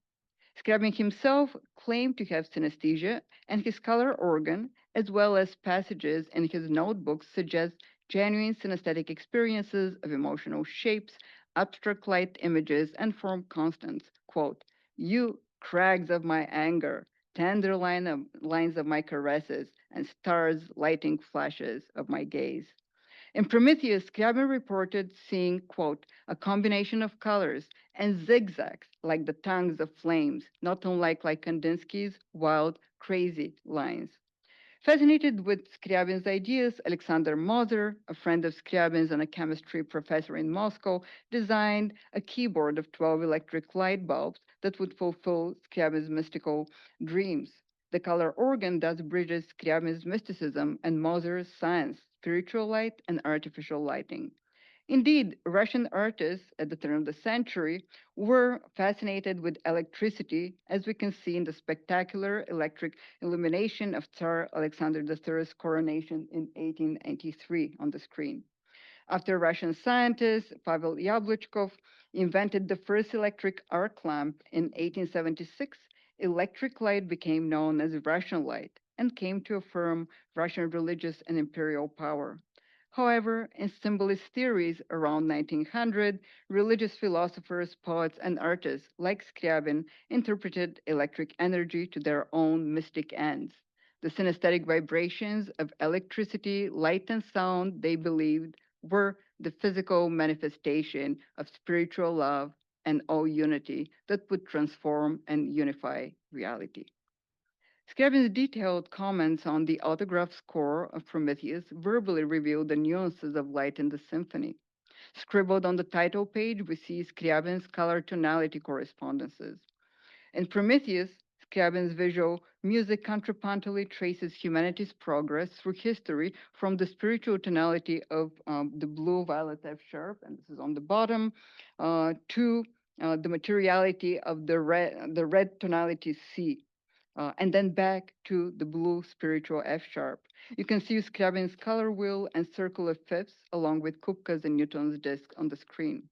Scriabin himself claimed to have synesthesia, and his color organ, as well as passages in his notebooks, suggest genuine synesthetic experiences of emotional shapes, abstract light images, and form constants. Quote, you crags of my anger, tender lines of my caresses, and stars lighting flashes of my gaze. In Prometheus, Scriabin reported seeing, quote, a combination of colors and zigzags like the tongues of flames, not unlike Kandinsky's wild, crazy lines. Fascinated with Scriabin's ideas, Alexander Moser, a friend of Scriabin's and a chemistry professor in Moscow, designed a keyboard of 12 electric light bulbs that would fulfill Scriabin's mystical dreams. The color organ thus bridges Scriabin's mysticism and Moser's science, spiritual light, and artificial lighting. Indeed, Russian artists at the turn of the century were fascinated with electricity, as we can see in the spectacular electric illumination of Tsar Alexander III's coronation in 1893 on the screen. After Russian scientist Pavel Yablachkov invented the first electric arc lamp in 1876, electric light became known as Russian light and came to affirm Russian religious and imperial power. However, in symbolist theories around 1900, religious philosophers, poets, and artists like Scriabin interpreted electric energy to their own mystic ends. The synesthetic vibrations of electricity, light, and sound, they believed, were the physical manifestation of spiritual love and all unity that would transform and unify reality. Scriabin's detailed comments on the autograph score of Prometheus verbally reveal the nuances of light in the symphony. Scribbled on the title page, we see Scriabin's color tonality correspondences. In Prometheus, Scriabin's visual music contrapuntally traces humanity's progress through history from the spiritual tonality of the blue violet F sharp, and this is on the bottom, to the materiality of the red tonality C, and then back to the blue spiritual F sharp. You can see Scriabin's color wheel and circle of fifths along with Kupka's and Newton's disc on the screen.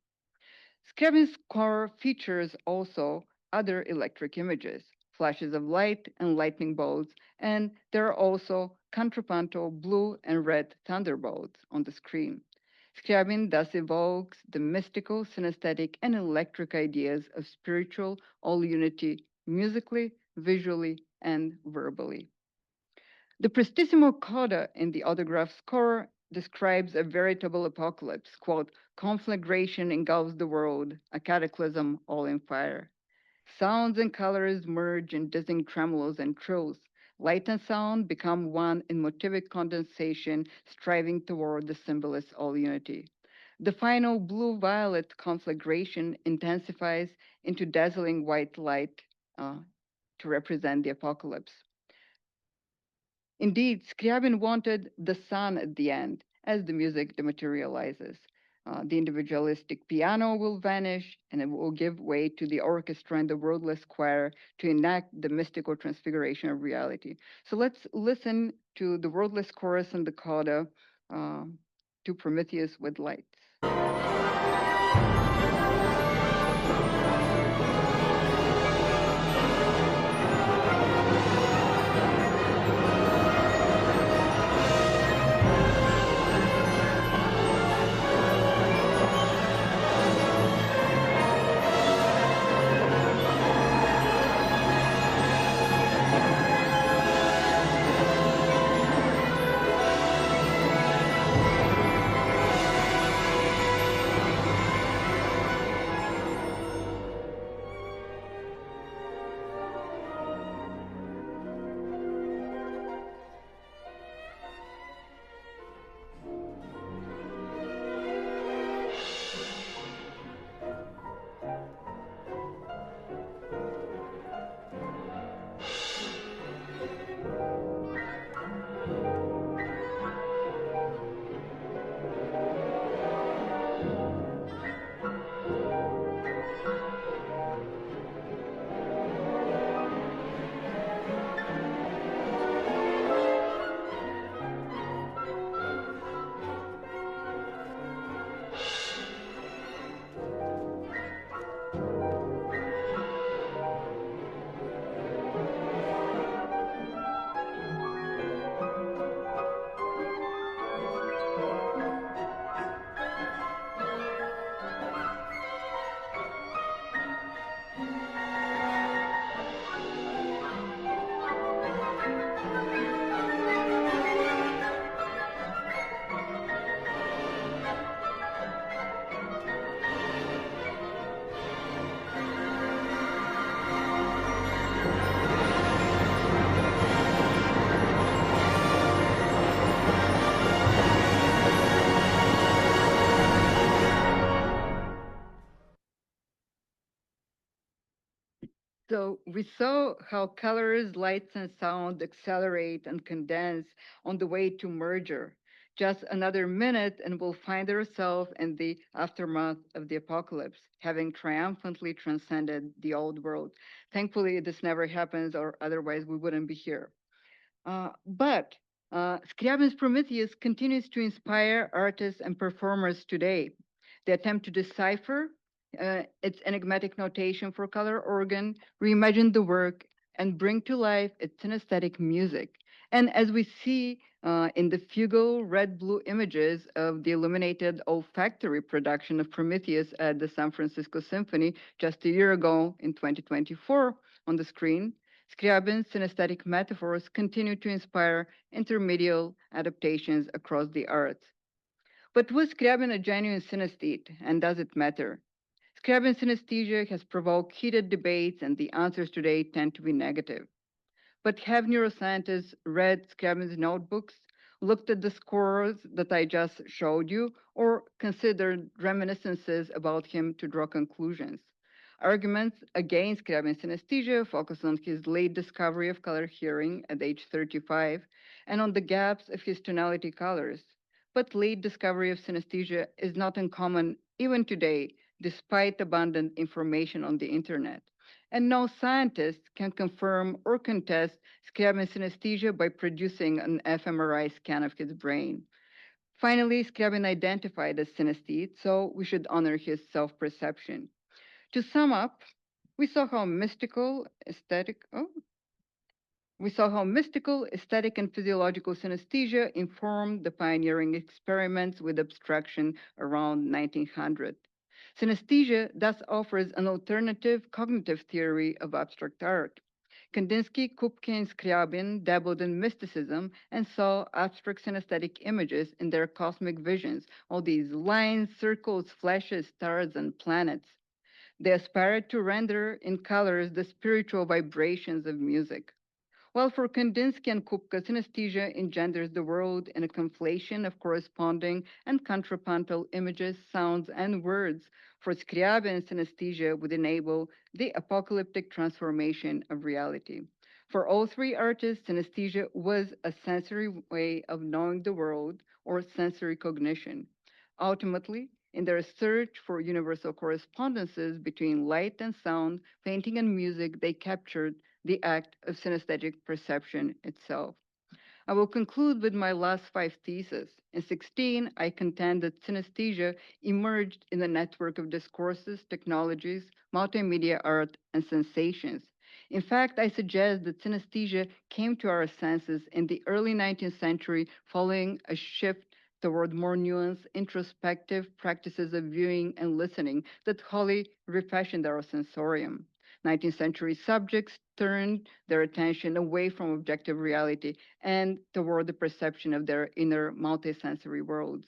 Scriabin's score features also other electric images, flashes of light and lightning bolts, and there are also contrapuntal blue and red thunderbolts on the screen. Scriabin thus evokes the mystical, synaesthetic, and electric ideas of spiritual all unity musically, visually, and verbally. The prestissimo coda in the autograph score describes a veritable apocalypse. Quote, conflagration engulfs the world, a cataclysm all in fire. Sounds and colors merge in dizzying tremolos and trills. Light and sound become one in motivic condensation, striving toward the symbolist all unity. The final blue-violet conflagration intensifies into dazzling white light to represent the apocalypse. Indeed, Scriabin wanted the sun at the end as the music dematerializes. The individualistic piano will vanish and it will give way to the orchestra and the wordless choir to enact the mystical transfiguration of reality. So let's listen to the wordless chorus and the coda to Prometheus with lights. So we saw how colors, lights, and sound accelerate and condense on the way to merger. Just another minute, and we'll find ourselves in the aftermath of the apocalypse, having triumphantly transcended the old world. Thankfully, this never happens, or otherwise we wouldn't be here. But Scriabin's Prometheus continues to inspire artists and performers today. They attempt to decipher its enigmatic notation for color organ, reimagine the work, and bring to life its synaesthetic music. And as we see in the fugal red-blue images of the illuminated olfactory production of Prometheus at the San Francisco Symphony just a year ago in 2024 on the screen, Scriabin's synaesthetic metaphors continue to inspire intermedial adaptations across the arts. But was Scriabin a genuine synaesthete, and does it matter? Scriabin's synaesthesia has provoked heated debates, and the answers today tend to be negative. But have neuroscientists read Scriabin's notebooks, looked at the scores that I just showed you, or considered reminiscences about him to draw conclusions? Arguments against Scriabin's synesthesia focus on his late discovery of color hearing at age 35 and on the gaps of his tonality colors. But late discovery of synesthesia is not uncommon even today, despite abundant information on the internet. And no scientist can confirm or contest Scriabin's synesthesia by producing an fMRI scan of his brain. Finally, Scriabin identified as synesthete, so we should honor his self perception. To sum up, we saw how mystical, aesthetic, oh, we saw how mystical, aesthetic, and physiological synesthesia informed the pioneering experiments with abstraction around 1900. Synesthesia thus offers an alternative cognitive theory of abstract art. Kandinsky, Kupka, and Scriabin dabbled in mysticism and saw abstract synesthetic images in their cosmic visions, all these lines, circles, flashes, stars, and planets. They aspired to render in colors the spiritual vibrations of music. While for Kandinsky and Kupka, synesthesia engenders the world in a conflation of corresponding and contrapuntal images, sounds, and words, for Scriabin, synesthesia would enable the apocalyptic transformation of reality. For all three artists, synesthesia was a sensory way of knowing the world or sensory cognition. Ultimately, in their search for universal correspondences between light and sound, painting and music, they captured the act of synesthetic perception itself. I will conclude with my last five theses. In 16, I contend that synesthesia emerged in the network of discourses, technologies, multimedia art, and sensations. In fact, I suggest that synesthesia came to our senses in the early 19th century following a shift toward more nuanced, introspective practices of viewing and listening that wholly refashioned our sensorium. 19th century subjects turned their attention away from objective reality and toward the perception of their inner multisensory worlds.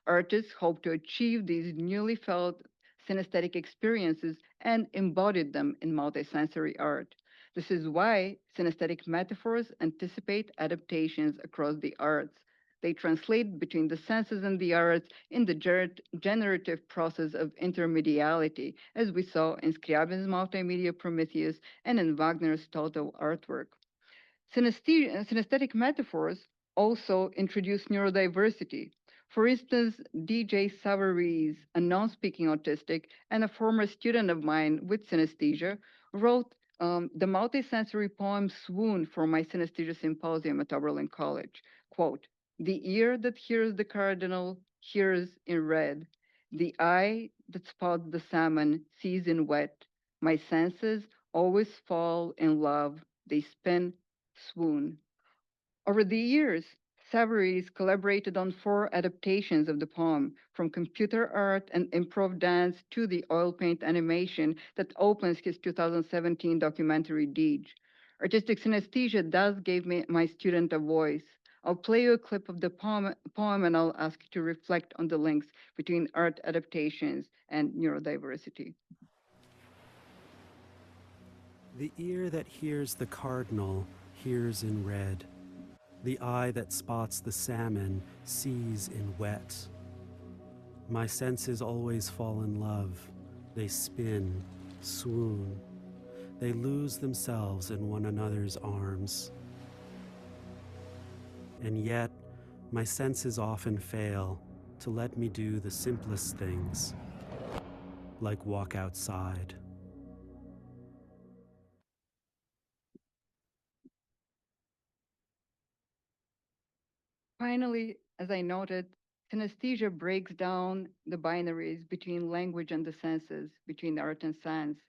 Artists hope to achieve these newly felt synesthetic experiences and embodied them in multisensory art. This is why synesthetic metaphors anticipate adaptations across the arts. They translate between the senses and the arts in the generative process of intermediality, as we saw in Scriabin's multimedia Prometheus and in Wagner's total artwork. Synesthetic metaphors also introduce neurodiversity. For instance, DJ Savarese, a non speaking autistic and a former student of mine with synesthesia, wrote the multisensory poem Swoon for my synesthesia symposium at Oberlin College. Quote, the ear that hears the cardinal hears in red. The eye that spots the salmon sees in wet. My senses always fall in love. They spin swoon. Over the years, Savarese collaborated on four adaptations of the poem, from computer art and improv dance to the oil paint animation that opens his 2017 documentary Deej. Artistic synesthesia thus gave me my student a voice. I'll play you a clip of the poem and I'll ask you to reflect on the links between art adaptations and neurodiversity. The ear that hears the cardinal hears in red. The eye that spots the salmon sees in wet. My senses always fall in love. They spin, swoon. They lose themselves in one another's arms. And yet, my senses often fail to let me do the simplest things, like walk outside. Finally, as I noted, synesthesia breaks down the binaries between language and the senses, between art and science.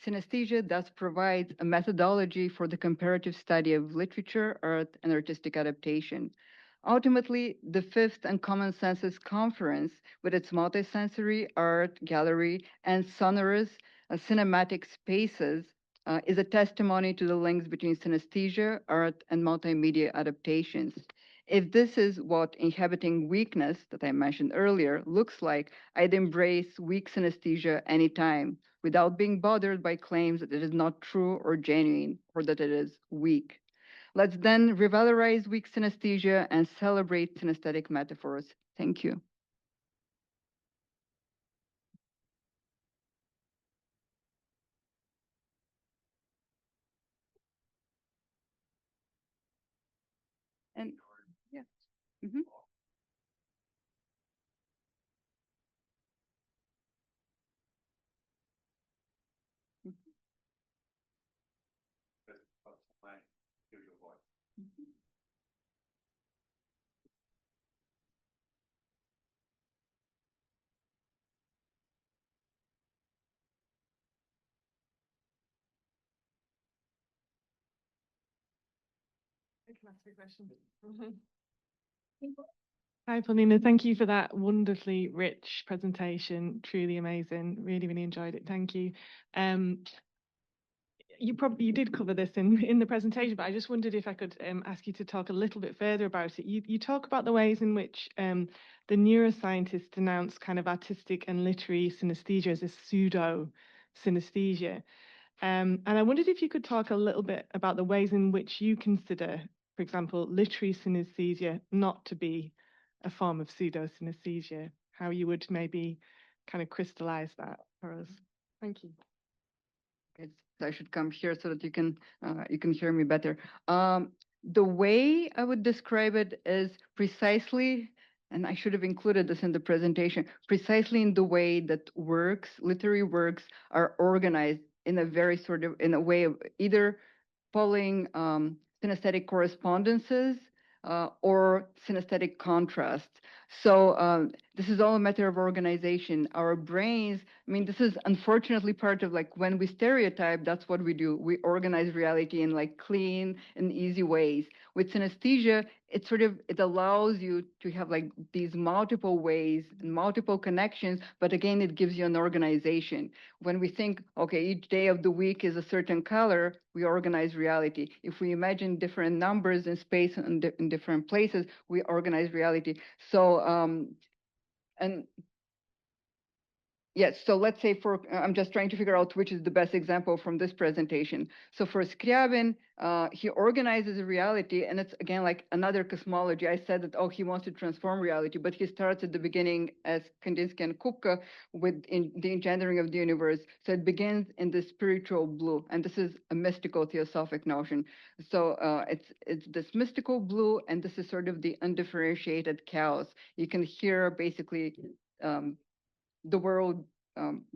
Synesthesia thus provides a methodology for the comparative study of literature, art, and artistic adaptation. Ultimately, the Fifth and Common Senses Conference, with its multisensory art gallery and sonorous cinematic spaces, is a testimony to the links between synesthesia, art, and multimedia adaptations. If this is what inhabiting weakness that I mentioned earlier looks like, I'd embrace weak synesthesia anytime without being bothered by claims that it is not true or genuine or that it is weak. Let's then revalorize weak synesthesia and celebrate synesthetic metaphors. Thank you. And yeah. Mm-hmm. I can ask you a question. Hi, Polina. Thank you for that wonderfully rich presentation. Truly amazing. Really, really enjoyed it. Thank you. You did cover this in the presentation, but I just wondered if I could ask you to talk a little bit further about it. You talk about the ways in which the neuroscientists denounce kind of artistic and literary synesthesia as a pseudo synesthesia. And I wondered if you could talk a little bit about the ways in which you consider, for example, literary synesthesia not to be a form of pseudo-synesthesia, how you would maybe kind of crystallize that for us. Thank you. I should come here so that you can hear me better. The way I would describe it is precisely, and I should have included this in the presentation, precisely in the way that works, literary works, are organized in a very sort of, in a way of either following synesthetic correspondences or synesthetic contrasts. So this is all a matter of organization. Our brains, I mean, this is unfortunately part of like when we stereotype, that's what we do. We organize reality in like clean and easy ways. With synesthesia, it allows you to have like these multiple ways and multiple connections, but again, it gives you an organization. When we think, okay, each day of the week is a certain color, we organize reality. If we imagine different numbers in space and in different places, we organize reality. So, and yes, so let's say I'm just trying to figure out which is the best example from this presentation. So for Scriabin, he organizes a reality, and it's again like another cosmology. I said that, oh, he wants to transform reality, but he starts at the beginning as Kandinsky and Kupka with the engendering of the universe. So it begins in the spiritual blue, and this is a mystical theosophic notion. So it's this mystical blue, and this is sort of the undifferentiated chaos. You can hear basically the world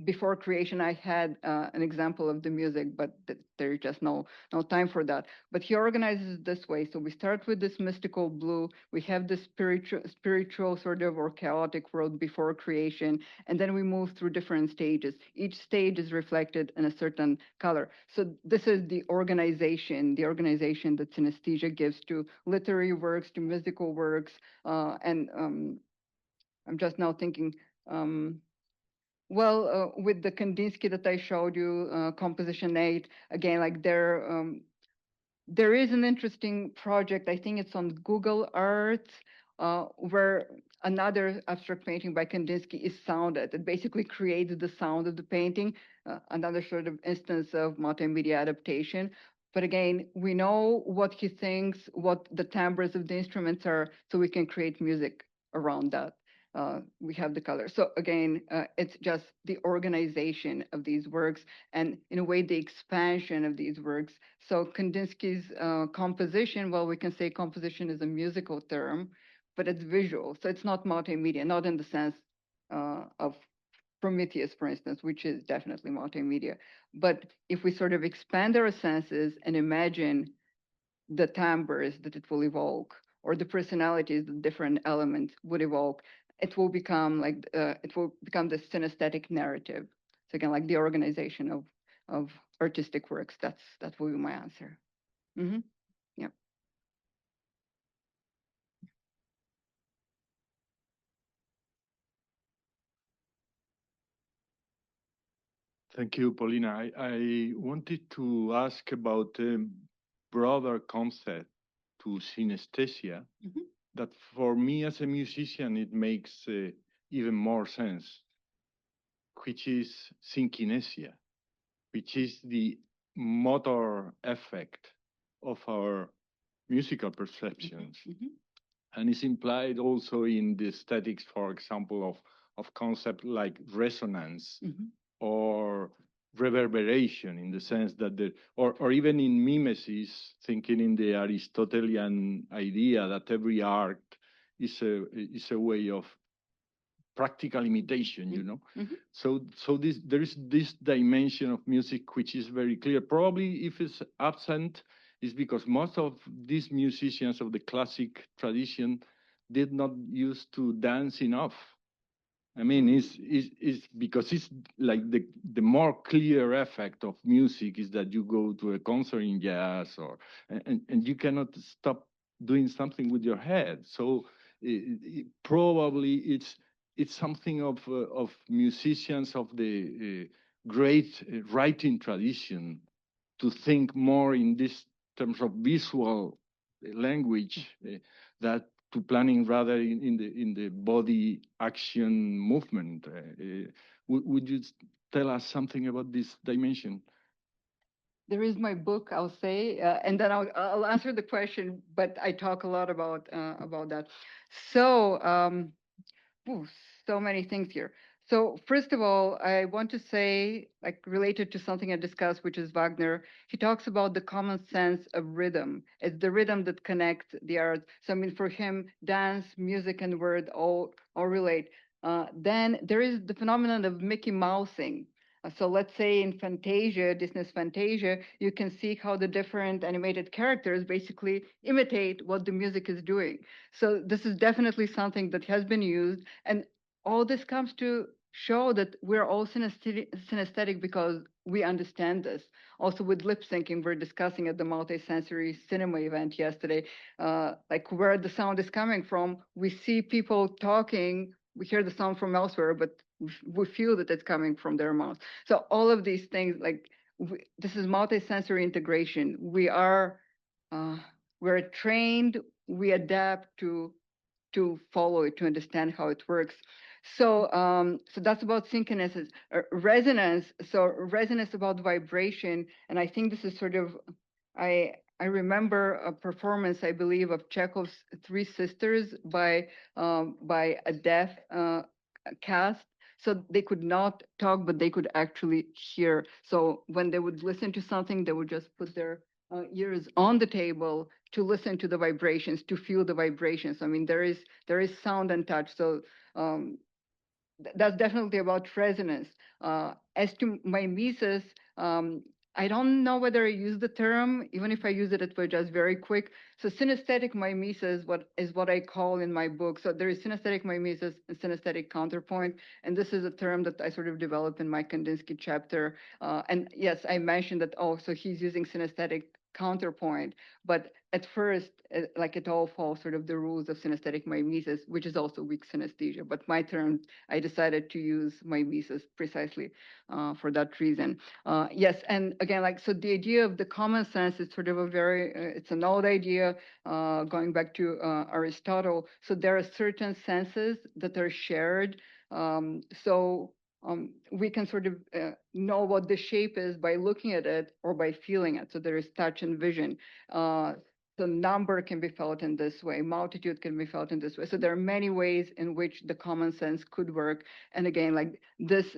before creation. I had an example of the music, but there's just no time for that. But he organizes it this way. So we start with this mystical blue. We have this spiritual sort of or chaotic world before creation, and then we move through different stages. Each stage is reflected in a certain color. So this is the organization that synesthesia gives to literary works, to musical works, and I'm just now thinking. Well, with the Kandinsky that I showed you, Composition 8, again, like there is an interesting project, I think it's on Google Earth, where another abstract painting by Kandinsky is sounded. It basically creates the sound of the painting, another sort of instance of multimedia adaptation. But again, we know what he thinks, what the timbres of the instruments are, so we can create music around that. We have the color. So again, it's just the organization of these works and in a way, the expansion of these works. So Kandinsky's composition, well, we can say composition is a musical term, but it's visual. So it's not multimedia, not in the sense of Prometheus, for instance, which is definitely multimedia. But if we sort of expand our senses and imagine the timbres that it will evoke, or the personalities that different elements would evoke, it will become like the synesthetic narrative. So again, like the organization of artistic works. That will be my answer. Mm-hmm. Yeah. Thank you, Polina. I wanted to ask about a broader concept to synesthesia that for me as a musician, it makes even more sense, which is synaesthesia, which is the motor effect of our musical perceptions. And it's implied also in the aesthetics, for example, of concepts like resonance or reverberation, in the sense that or even in mimesis, thinking in the Aristotelian idea that every art is a way of practical imitation, you know. So there is this dimension of music which is very clear. Probably if it's absent, is because most of these musicians of the classic tradition did not used to dance enough. I mean, it's because it's like the more clear effect of music is that you go to a concert in jazz, and you cannot stop doing something with your head. So probably it's something of musicians of the great writing tradition to think more in this terms of visual language that to planning rather in the body action movement. Would you tell us something about this dimension? There is my book, I'll say, and then I'll answer the question. But I talk a lot about that. So so many things here. So first of all, I want to say, like related to something I discussed, which is Wagner, he talks about the common sense of rhythm. It's the rhythm that connects the arts. So I mean, for him, dance, music, and word all relate. Then there is the phenomenon of Mickey Mousing. So let's say in Fantasia, Disney's Fantasia, you can see how the different animated characters basically imitate what the music is doing. So this is definitely something that has been used. And all this comes to show that we're all synesthetic because we understand this. Also with lip syncing, we're discussing at the multisensory cinema event yesterday, like where the sound is coming from. We see people talking, we hear the sound from elsewhere, but we feel that it's coming from their mouth. So all of these things, like this is multisensory integration. We're trained, we adapt to follow it, to understand how it works. So so that's about synchronicity. Resonance. So resonance about vibration, and I think this is sort of I remember a performance, I believe, of Chekhov's Three Sisters by a deaf cast. So they could not talk, but they could actually hear. So when they would listen to something, they would just put their ears on the table to listen to the vibrations, to feel the vibrations. I mean, there is sound and touch. So that's definitely about resonance. As to mimesis, I don't know whether I use the term. Even if I use it, it was just very quick. So synaesthetic mimesis is what I call in my book. So there is synaesthetic mimesis and synaesthetic counterpoint. And this is a term that I sort of developed in my Kandinsky chapter. And yes, I mentioned that, oh, so he's using synaesthetic counterpoint, but at first, like it all follows sort of the rules of synaesthetic mimesis, which is also weak synesthesia. But my term, I decided to use mimesis precisely for that reason. Yes, and again, like, so the idea of the common sense is sort of a very, it's an old idea, going back to Aristotle. So there are certain senses that are shared. We can sort of know what the shape is by looking at it or by feeling it. So there is touch and vision. The number can be felt in this way. Multitude can be felt in this way. So there are many ways in which the common sense could work. And again, like this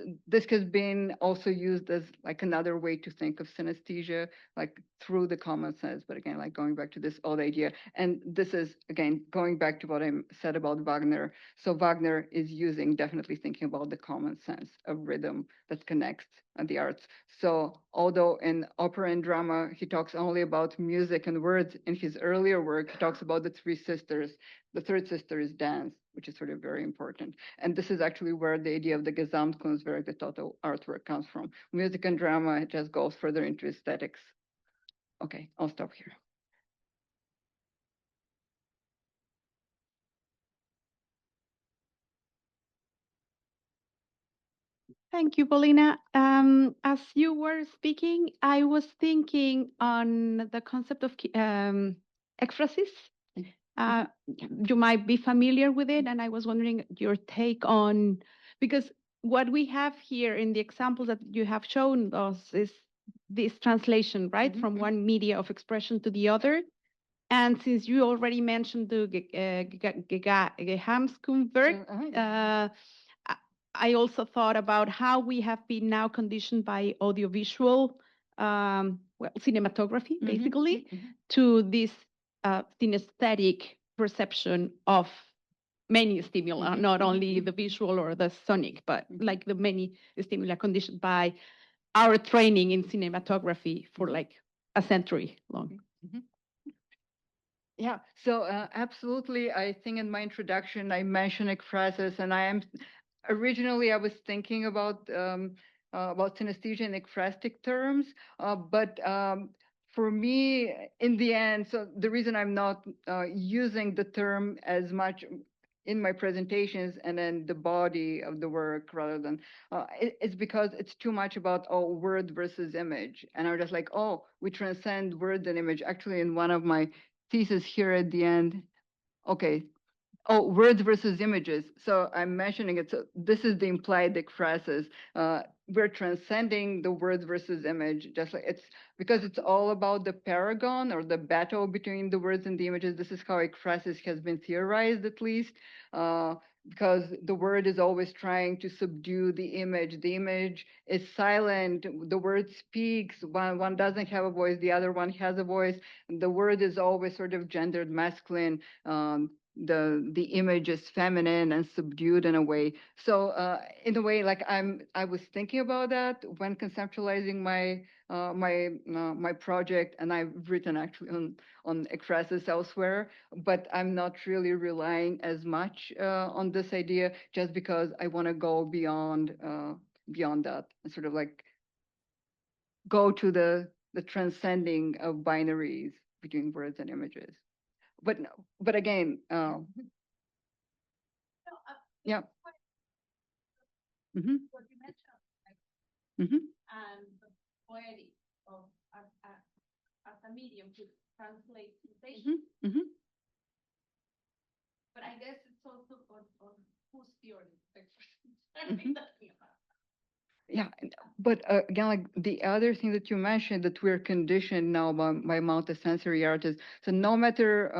has been also used as like another way to think of synesthesia, like through the common sense. But again, like going back to this old idea. And this is, again, going back to what I said about Wagner. So Wagner is definitely thinking about the common sense of rhythm that connects the arts. So although in opera and drama, he talks only about music and words, in his earlier work, he talks about the three sisters. The third sister is dance, which is sort of very important. And this is actually where the idea of the Gesamtkunstwerk, the total artwork, comes from. Music and drama, it just goes further into aesthetics. Okay, I'll stop here. Thank you, Polina. As you were speaking, I was thinking on the concept of ekphrasis. You might be familiar with it, and I was wondering your take on, because what we have here in the example that you have shown us is this translation, right, from one media of expression to the other. And since you already mentioned the Gehamskunwerk, I also thought about how we have been now conditioned by audiovisual, cinematography, basically, to this synaesthetic perception of many stimuli, not only the visual or the sonic, but like the many stimuli conditioned by our training in cinematography for like a century long. Yeah, so absolutely. I think in my introduction, I mentioned ekphrasis, and originally I was thinking about synesthesia in ekphrastic terms, but for me, in the end, so the reason I'm not using the term as much in my presentations and then the body of the work rather than it's because it's too much about word versus image, and I'm just like, we transcend word and image. Actually, in one of my thesis here at the end, words versus images. So I'm mentioning it. So this is the implied ekphrasis. We're transcending the words versus image, just like because it's all about the paragon or the battle between the words and the images. This is how ekphrasis has been theorized, at least, because the word is always trying to subdue the image. The image is silent. The word speaks. One doesn't have a voice. The other one has a voice. The word is always sort of gendered masculine. The image is feminine and subdued in a way. So in a way, like I was thinking about that when conceptualizing my my project, and I've written actually on ekphrasis elsewhere, but I'm not really relying as much on this idea just because I want to go beyond that and sort of like go to the transcending of binaries between words and images. But no, but again, yeah. What you mentioned, and the poetic of as a medium to translate sensation. But I guess it's also on whose theory. Yeah, but again, like the other thing that you mentioned, that we're conditioned now by multisensory artists. So no matter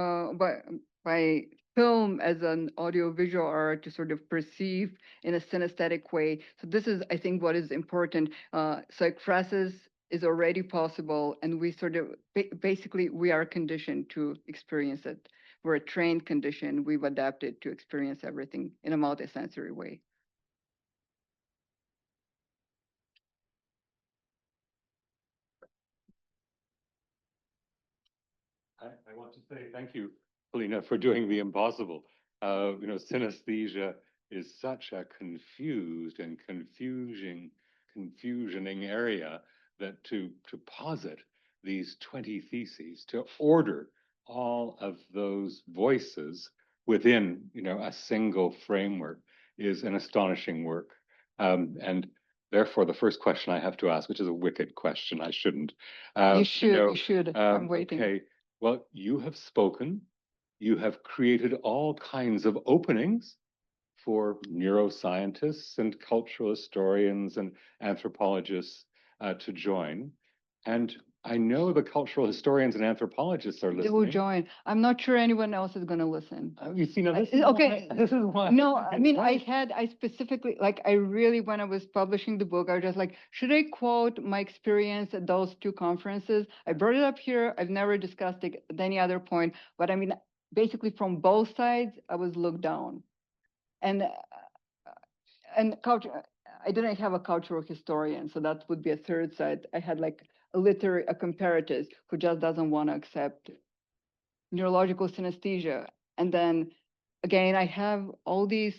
by film as an audiovisual art to sort of perceive in a synesthetic way. So this is, I think, what is important. So ekphrasis is already possible, and we sort of basically we are conditioned to experience it. We're a trained condition. We've adapted to experience everything in a multisensory way. I want to say thank you, Polina, for doing the impossible. Synaesthesia is such a confused and confusioning area that to posit these 20 theses, to order all of those voices within, a single framework is an astonishing work. And therefore, the first question I have to ask, which is a wicked question, I shouldn't. You should. I'm waiting. Okay. Well, you have spoken, you have created all kinds of openings for neuroscientists and cultural historians and anthropologists to join. And I know the cultural historians and anthropologists are listening. They will join. I'm not sure anyone else is going to listen. You see, now this is why. No, I mean, I specifically, like, I really, when I was publishing the book, I was just like, should I quote my experience at those two conferences? I brought it up here. I've never discussed it at any other point. But I mean, basically from both sides, I was looked down. And culture, I didn't have a cultural historian, so that would be a third side. I had like a comparatist who just doesn't want to accept neurological synesthesia. And then again, I have all these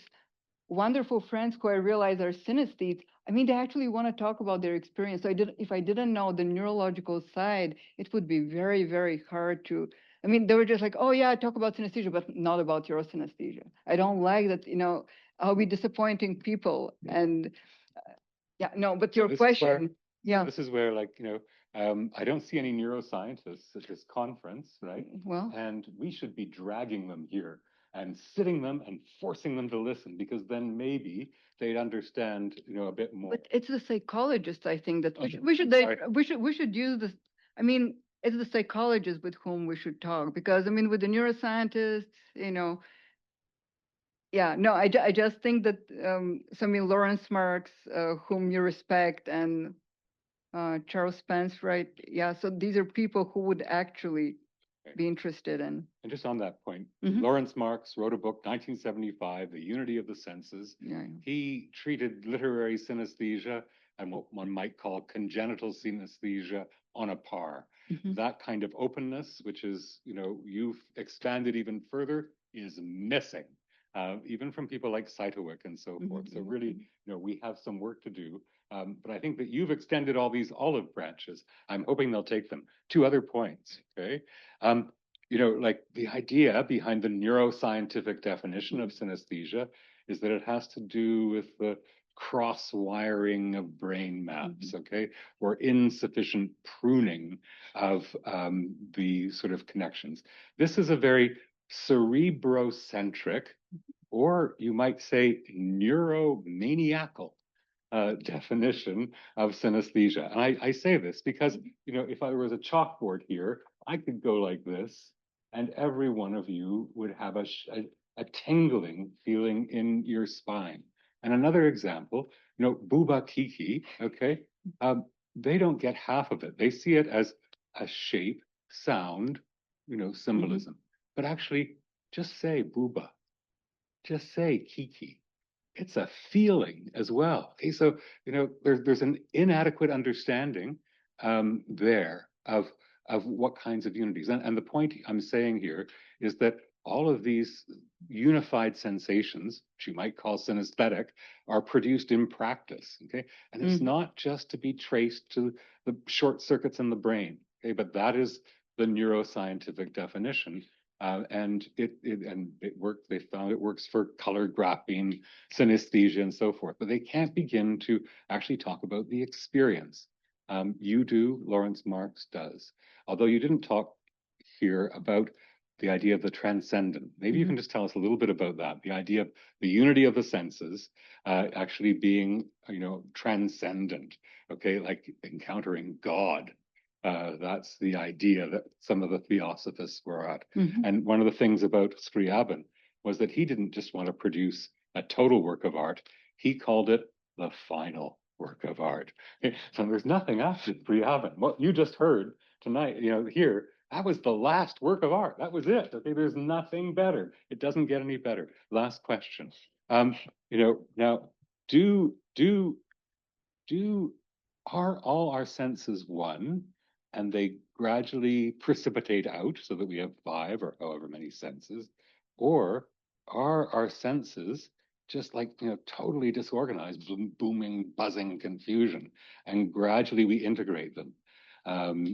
wonderful friends who I realize are synesthetes. I mean, they actually want to talk about their experience. So if I didn't know the neurological side, it would be very, very hard to. I mean, they were just like, oh yeah, talk about synesthesia, but not about your synesthesia. I don't like that, I'll be disappointing people. And but your question, this is where, like, I don't see any neuroscientists at this conference, right? Well, and we should be dragging them here and sitting them and forcing them to listen, because then maybe they'd understand, a bit more. But it's the psychologists, I think, that we should use this. I mean, it's the psychologists with whom we should talk, because I mean, with the neuroscientists, you know, yeah, no, I just think that Lawrence Marx, whom you respect, and Charles Spence, right? Yeah, so these are people who would actually be interested in. And just on that point, Mhm. Lawrence Marx wrote a book, 1975, The Unity of the Senses. Yeah. He treated literary synesthesia and what one might call congenital synesthesia on a par. Mhm. That kind of openness, which is, you know, you've expanded even further, is missing, even from people like Seitowik and so forth. So really, you know, we have some work to do. But I think that you've extended all these olive branches. I'm hoping they'll take them. 2 other points, okay? You know, like the idea behind the neuroscientific definition of synesthesia is that it has to do with the cross-wiring of brain maps, okay, or insufficient pruning of the sort of connections. This is a very cerebrocentric, or you might say neuromaniacal definition of synesthesia. And I say this because, you know, if I was a chalkboard here, I could go like this, and every one of you would have a tingling feeling in your spine. And another example, you know, Bouba Kiki, okay, they don't get half of it. They see it as a shape, sound, you know, symbolism. But actually, just say Bouba, just say Kiki. It's a feeling as well. Okay, so you know, there's an inadequate understanding there of what kinds of unities. And the point I'm saying here is that all of these unified sensations, which you might call synaesthetic, are produced in practice. Okay, and it's not just to be traced to the short circuits in the brain. Okay, but that is the neuroscientific definition. And it worked. They found it works for color graphene, synesthesia, and so forth. But they can't begin to actually talk about the experience. You do, Lawrence Marx does. Although you didn't talk here about the idea of the transcendent. Maybe you can just tell us a little bit about that. The idea of the unity of the senses actually being, you know, transcendent. Okay, like encountering God. That's the idea that some of the theosophists were at. And one of the things about Scriabin was that he didn't just want to produce a total work of art. He called it the final work of art. So there's nothing after Scriabin. What you just heard tonight, you know, here, that was the last work of art. That was it. Okay, there's nothing better. It doesn't get any better. Last question. You know, now, are all our senses one, and they gradually precipitate out so that we have 5 or however many senses? Or are our senses just like, you know, totally disorganized, booming, buzzing confusion, and gradually we integrate them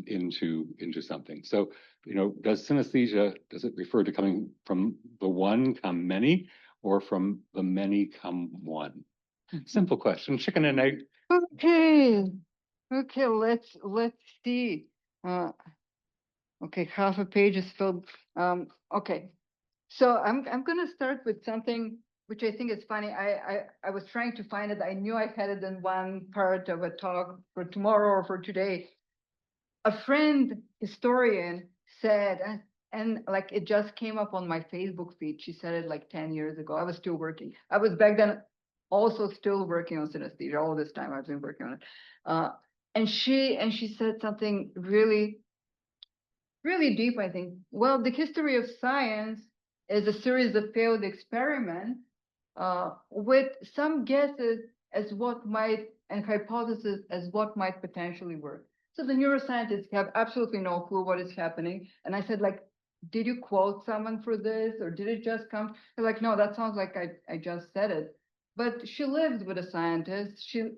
into something? So, you know, does synesthesia, does it refer to coming from the one come many, or from the many come one? Simple question, chicken and egg. Okay, let's see. Okay, half a page is filled. Okay, so I'm gonna start with something which I think is funny. I was trying to find it. I knew I had it in one part of a talk for tomorrow or for today. A friend historian said, and like it just came up on my Facebook feed. She said it like 10 years ago. I was still working. I was back then also still working on synesthesia. All this time I've been working on it. And she said something really, really deep, I think. Well, the history of science is a series of failed experiments with some guesses as what might, and hypotheses as what might potentially work. So the neuroscientists have absolutely no clue what is happening. And I said, like, did you quote someone for this, or did it just come? They're like, no, that sounds like I just said it. But she lived with a scientist. She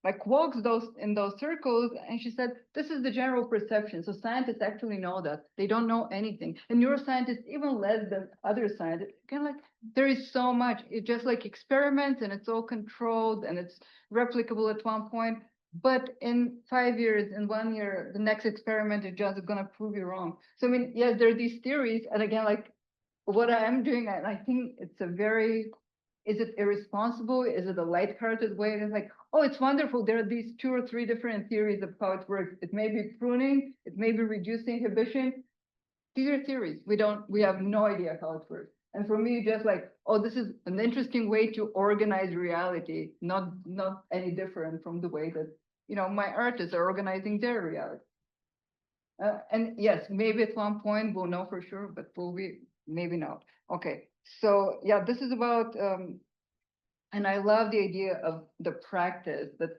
like walks in those circles, and she said this is the general perception. So scientists actually know that they don't know anything, and neuroscientists even less than other scientists. Kind of like there is so much. It's just like experiments, and it's all controlled, and it's replicable at one point. But in 5 years, in 1 year, the next experiment is just going to prove you wrong. So I mean, yes, there are these theories, and again, like what I am doing, and I think it's a very Is it irresponsible? Is it a lighthearted way? It's like, oh, it's wonderful. There are these 2 or 3 different theories of how it works. It may be pruning, it may be reducing inhibition. These are theories. We have no idea how it works. And for me, just like, oh, this is an interesting way to organize reality, not any different from the way that, my artists are organizing their reality. And yes, maybe at one point we'll know for sure, but will we? Maybe not. Okay, so yeah, this is about, and I love the idea of the practice that,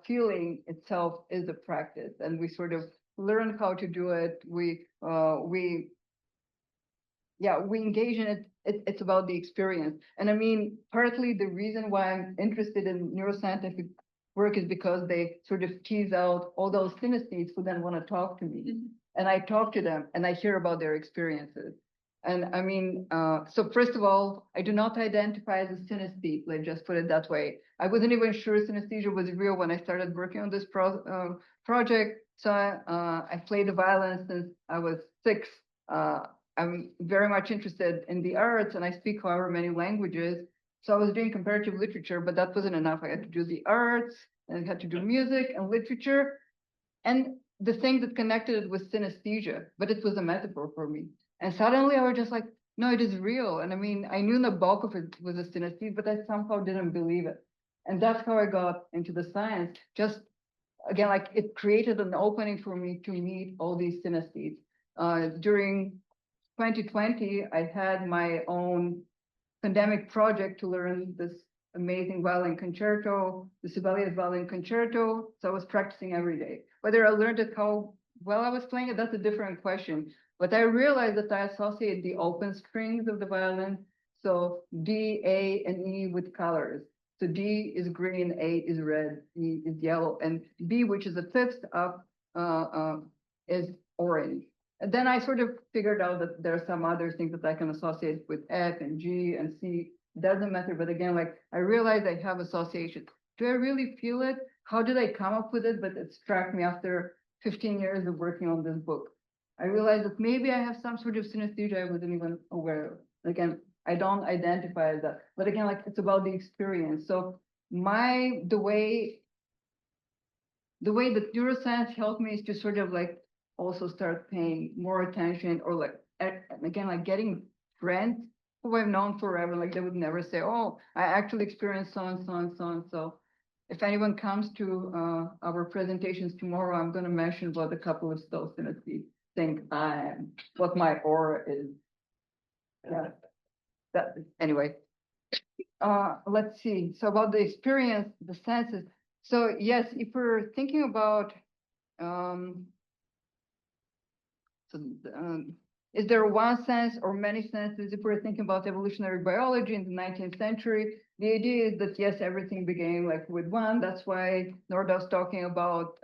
feeling itself is a practice, and we sort of learn how to do it. We engage in it. It's about the experience. And I mean, partly the reason why I'm interested in neuroscientific work is because they sort of tease out all those synaesthetes who then want to talk to me. Mm-hmm. And I talk to them and I hear about their experiences. And I mean, so first of all, I do not identify as a synaesthete, let's just put it that way. I wasn't even sure synaesthesia was real when I started working on this project. So I played the violin since I was 6. I'm very much interested in the arts, and I speak however many languages. So I was doing comparative literature, but that wasn't enough. I had to do the arts, and I had to do music and literature. And the thing that connected it was synaesthesia, but it was a metaphor for me. And suddenly I was just like, no, it is real. And I mean, I knew the bulk of it was a synaesthete, but I somehow didn't believe it. And that's how I got into the science. Just, again, like it created an opening for me to meet all these synaesthetes. During 2020, I had my own pandemic project to learn this amazing violin concerto, the Sibelius violin concerto. So I was practicing every day. Whether I learned it how well I was playing it, that's a different question. But I realized that I associate the open strings of the violin, so D, A, and E with colors. So D is green, A is red, E is yellow, and B, which is the 5th up, is orange. And then I sort of figured out that there are some other things that I can associate with F and G and C. It doesn't matter, but again, like I realized I have associations. Do I really feel it? How did I come up with it? But it struck me after 15 years of working on this book. I realized that maybe I have some sort of synaesthesia I wasn't even aware of. Again, I don't identify as that, but again, like it's about the experience. So the way that neuroscience helped me is to sort of like also start paying more attention, or like, again, like getting friends who I've known forever, like they would never say, oh, I actually experienced so and so and so and so. If anyone comes to our presentations tomorrow, I'm going to mention what a couple of those synaesthetes think I am, what my aura is. Yeah. Anyway, let's see. So about the experience, the senses. So yes, if we're thinking about, is there one sense or many senses? If we're thinking about evolutionary biology in the 19th century, the idea is that yes, everything began like with one. That's why Nordau's talking about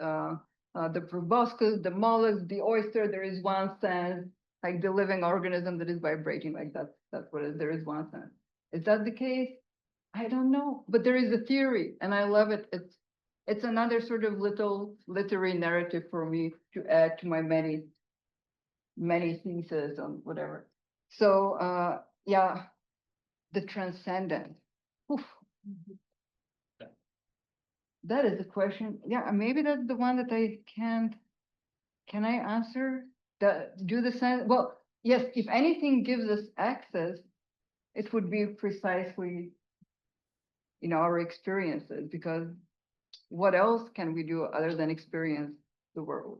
the proboscis, the mollusk, the oyster. There is one sense, like the living organism that is vibrating, like that's what it is. There is one sense. Is that the case? I don't know, but there is a theory, and I love it. It's another sort of little literary narrative for me to add to my many theses on whatever. So yeah, the transcendent. Oof. That is the question. Yeah, maybe that's the one that I can't. Can I answer? Do the sense? Well, yes. If anything gives us access, it would be precisely, our experiences. Because what else can we do other than experience the world?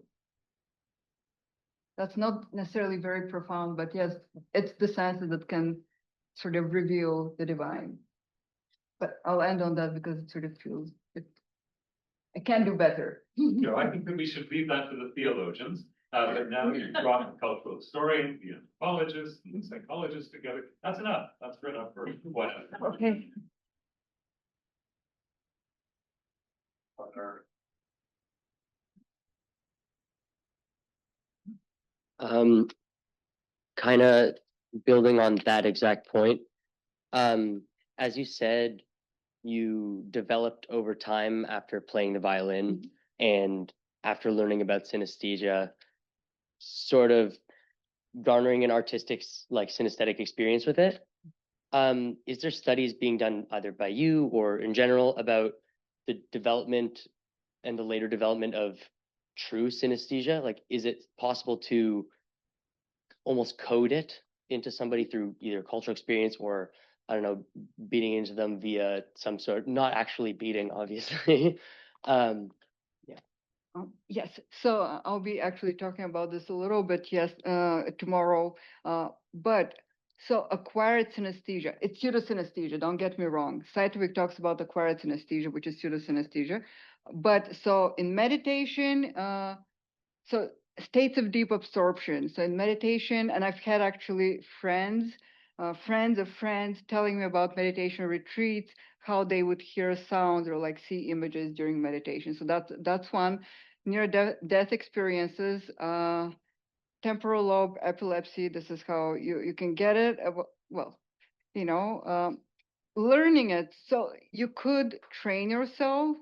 That's not necessarily very profound, but yes, it's the senses that can sort of reveal the divine. But I'll end on that because it sort of feels I can do better. I think that we should leave that to the theologians. But now you've brought the cultural historian, the anthropologist, and the psychologist together. That's enough. That's good enough for one. Okay. Kind of building on that exact point. As you said, you developed over time after playing the violin and after learning about synaesthesia, sort of garnering an artistic, like synaesthetic experience with it. Is there studies being done either by you or in general about the development and the later development of true synesthesia? Like, is it possible to almost code it into somebody through either cultural experience or, I don't know, beating into them via some sort, not actually beating, obviously. Yeah. Yes, so I'll be actually talking about this a little bit, yes, tomorrow. But so acquired synesthesia, it's pseudosynesthesia, don't get me wrong. Scientific talks about acquired synesthesia, which is pseudosynesthesia. But so in meditation, so states of deep absorption. So in meditation, and I've had actually friends of friends telling me about meditation retreats, how they would hear sounds or like see images during meditation. So that's one. Near death experiences, temporal lobe epilepsy. This is how you can get it. Well, you know, learning it. So you could train yourself.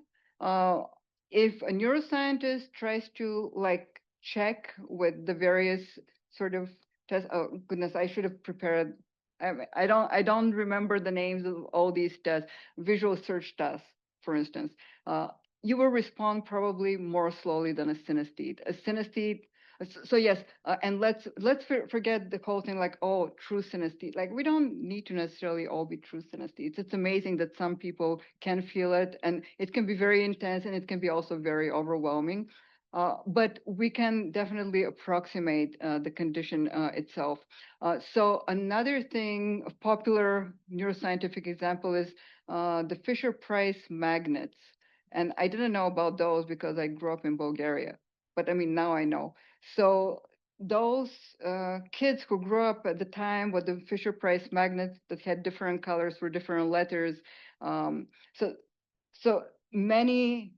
If a neuroscientist tries to like check with the various sort of tests. Oh goodness, I should have prepared. I don't remember the names of all these tests. Visual search tests, for instance. You will respond probably more slowly than a synesthete. A synesthete. So yes, and let's forget the whole thing like, oh, true synesthete. Like we don't need to necessarily all be true synesthetes. It's amazing that some people can feel it, and it can be very intense, and it can be also very overwhelming. But we can definitely approximate the condition itself. So another thing, a popular neuroscientific example is the Fisher-Price magnets. And I didn't know about those because I grew up in Bulgaria. But I mean, now I know. So those kids who grew up at the time with the Fisher-Price magnets that had different colors for different letters. So many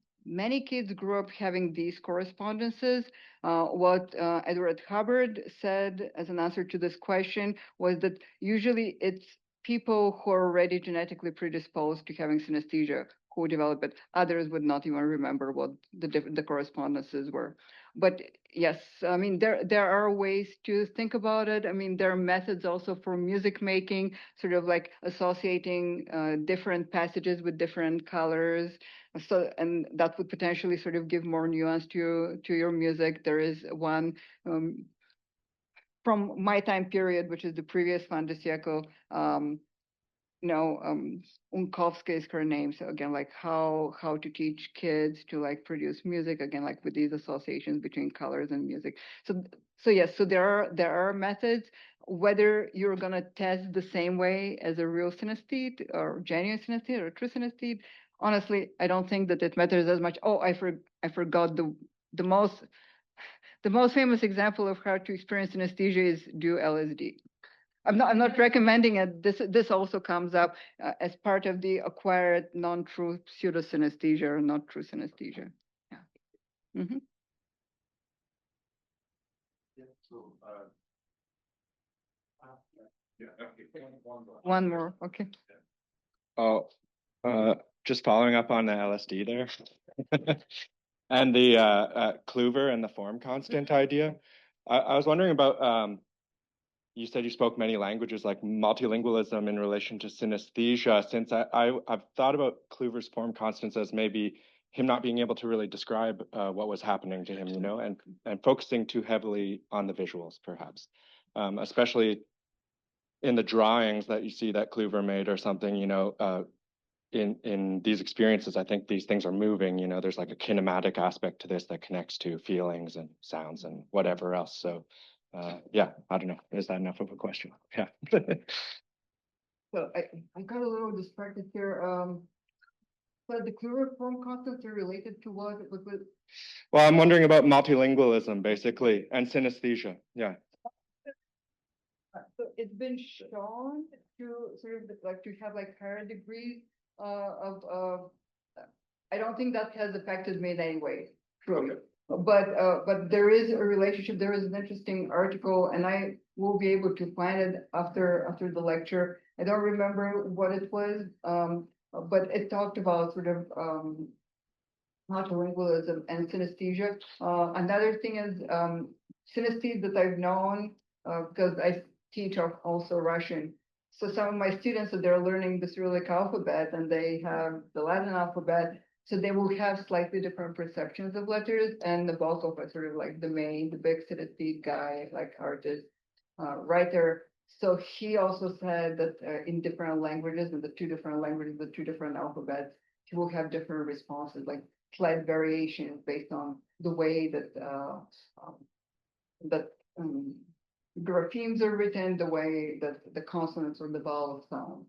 kids grew up having these correspondences. What Edward Hubbard said as an answer to this question was that usually it's people who are already genetically predisposed to having synesthesia who develop it. Others would not even remember what the correspondences were. But yes, I mean, there are ways to think about it. I mean, there are methods also for music making, sort of like associating different passages with different colors. So, and that would potentially sort of give more nuance to your music. There is one from my time period, which is the previous fin de siècle. Unkovska is her name. So again, like how to teach kids to like produce music, again, like with these associations between colors and music. So yes, so there are methods. Whether you're gonna test the same way as a real synesthete or genuine synesthete or true synesthete, honestly, I don't think that it matters as much. Oh, I forgot the most famous example of how to experience synesthesia is do LSD. I'm not recommending it. This also comes up as part of the acquired non-true pseudosynesthesia or not true synesthesia. Yeah. Mm-hmm. Yeah, so, okay. One more. Okay. Oh, just following up on the LSD there. And the Kluver and the form constant idea. I was wondering about, you said you spoke many languages, like multilingualism in relation to synesthesia, since I've thought about Kluver's form constants as maybe him not being able to really describe what was happening to him, you know, and focusing too heavily on the visuals, perhaps, especially in the drawings that you see that Kluver made or something, you know, in these experiences, I think these things are moving, you know, there's like a kinematic aspect to this that connects to feelings and sounds and whatever else. So yeah, I don't know. Is that enough of a question? Yeah. So I got a little distracted here. But the Kluver form constants are related to what? Well, I'm wondering about multilingualism, basically, and synesthesia. Yeah. So it's been shown to sort of like to have like higher degrees of. I don't think that has affected me in any way, truly. Okay. But there is a relationship. There is an interesting article, and I will be able to find it after the lecture. I don't remember what it was, but it talked about sort of multilingualism and synesthesia. Another thing is synesthesia that I've known because I teach also Russian. So some of my students, so they're learning the Cyrillic alphabet and they have the Latin alphabet. So they will have slightly different perceptions of letters. And the bulk of it, sort of like the big synesthete guy, like artist, writer. So he also said that in different languages, in the two different languages, the two different alphabets, he will have different responses, like slight variations based on the way that graphemes are written, the way that the consonants or the vowels sound.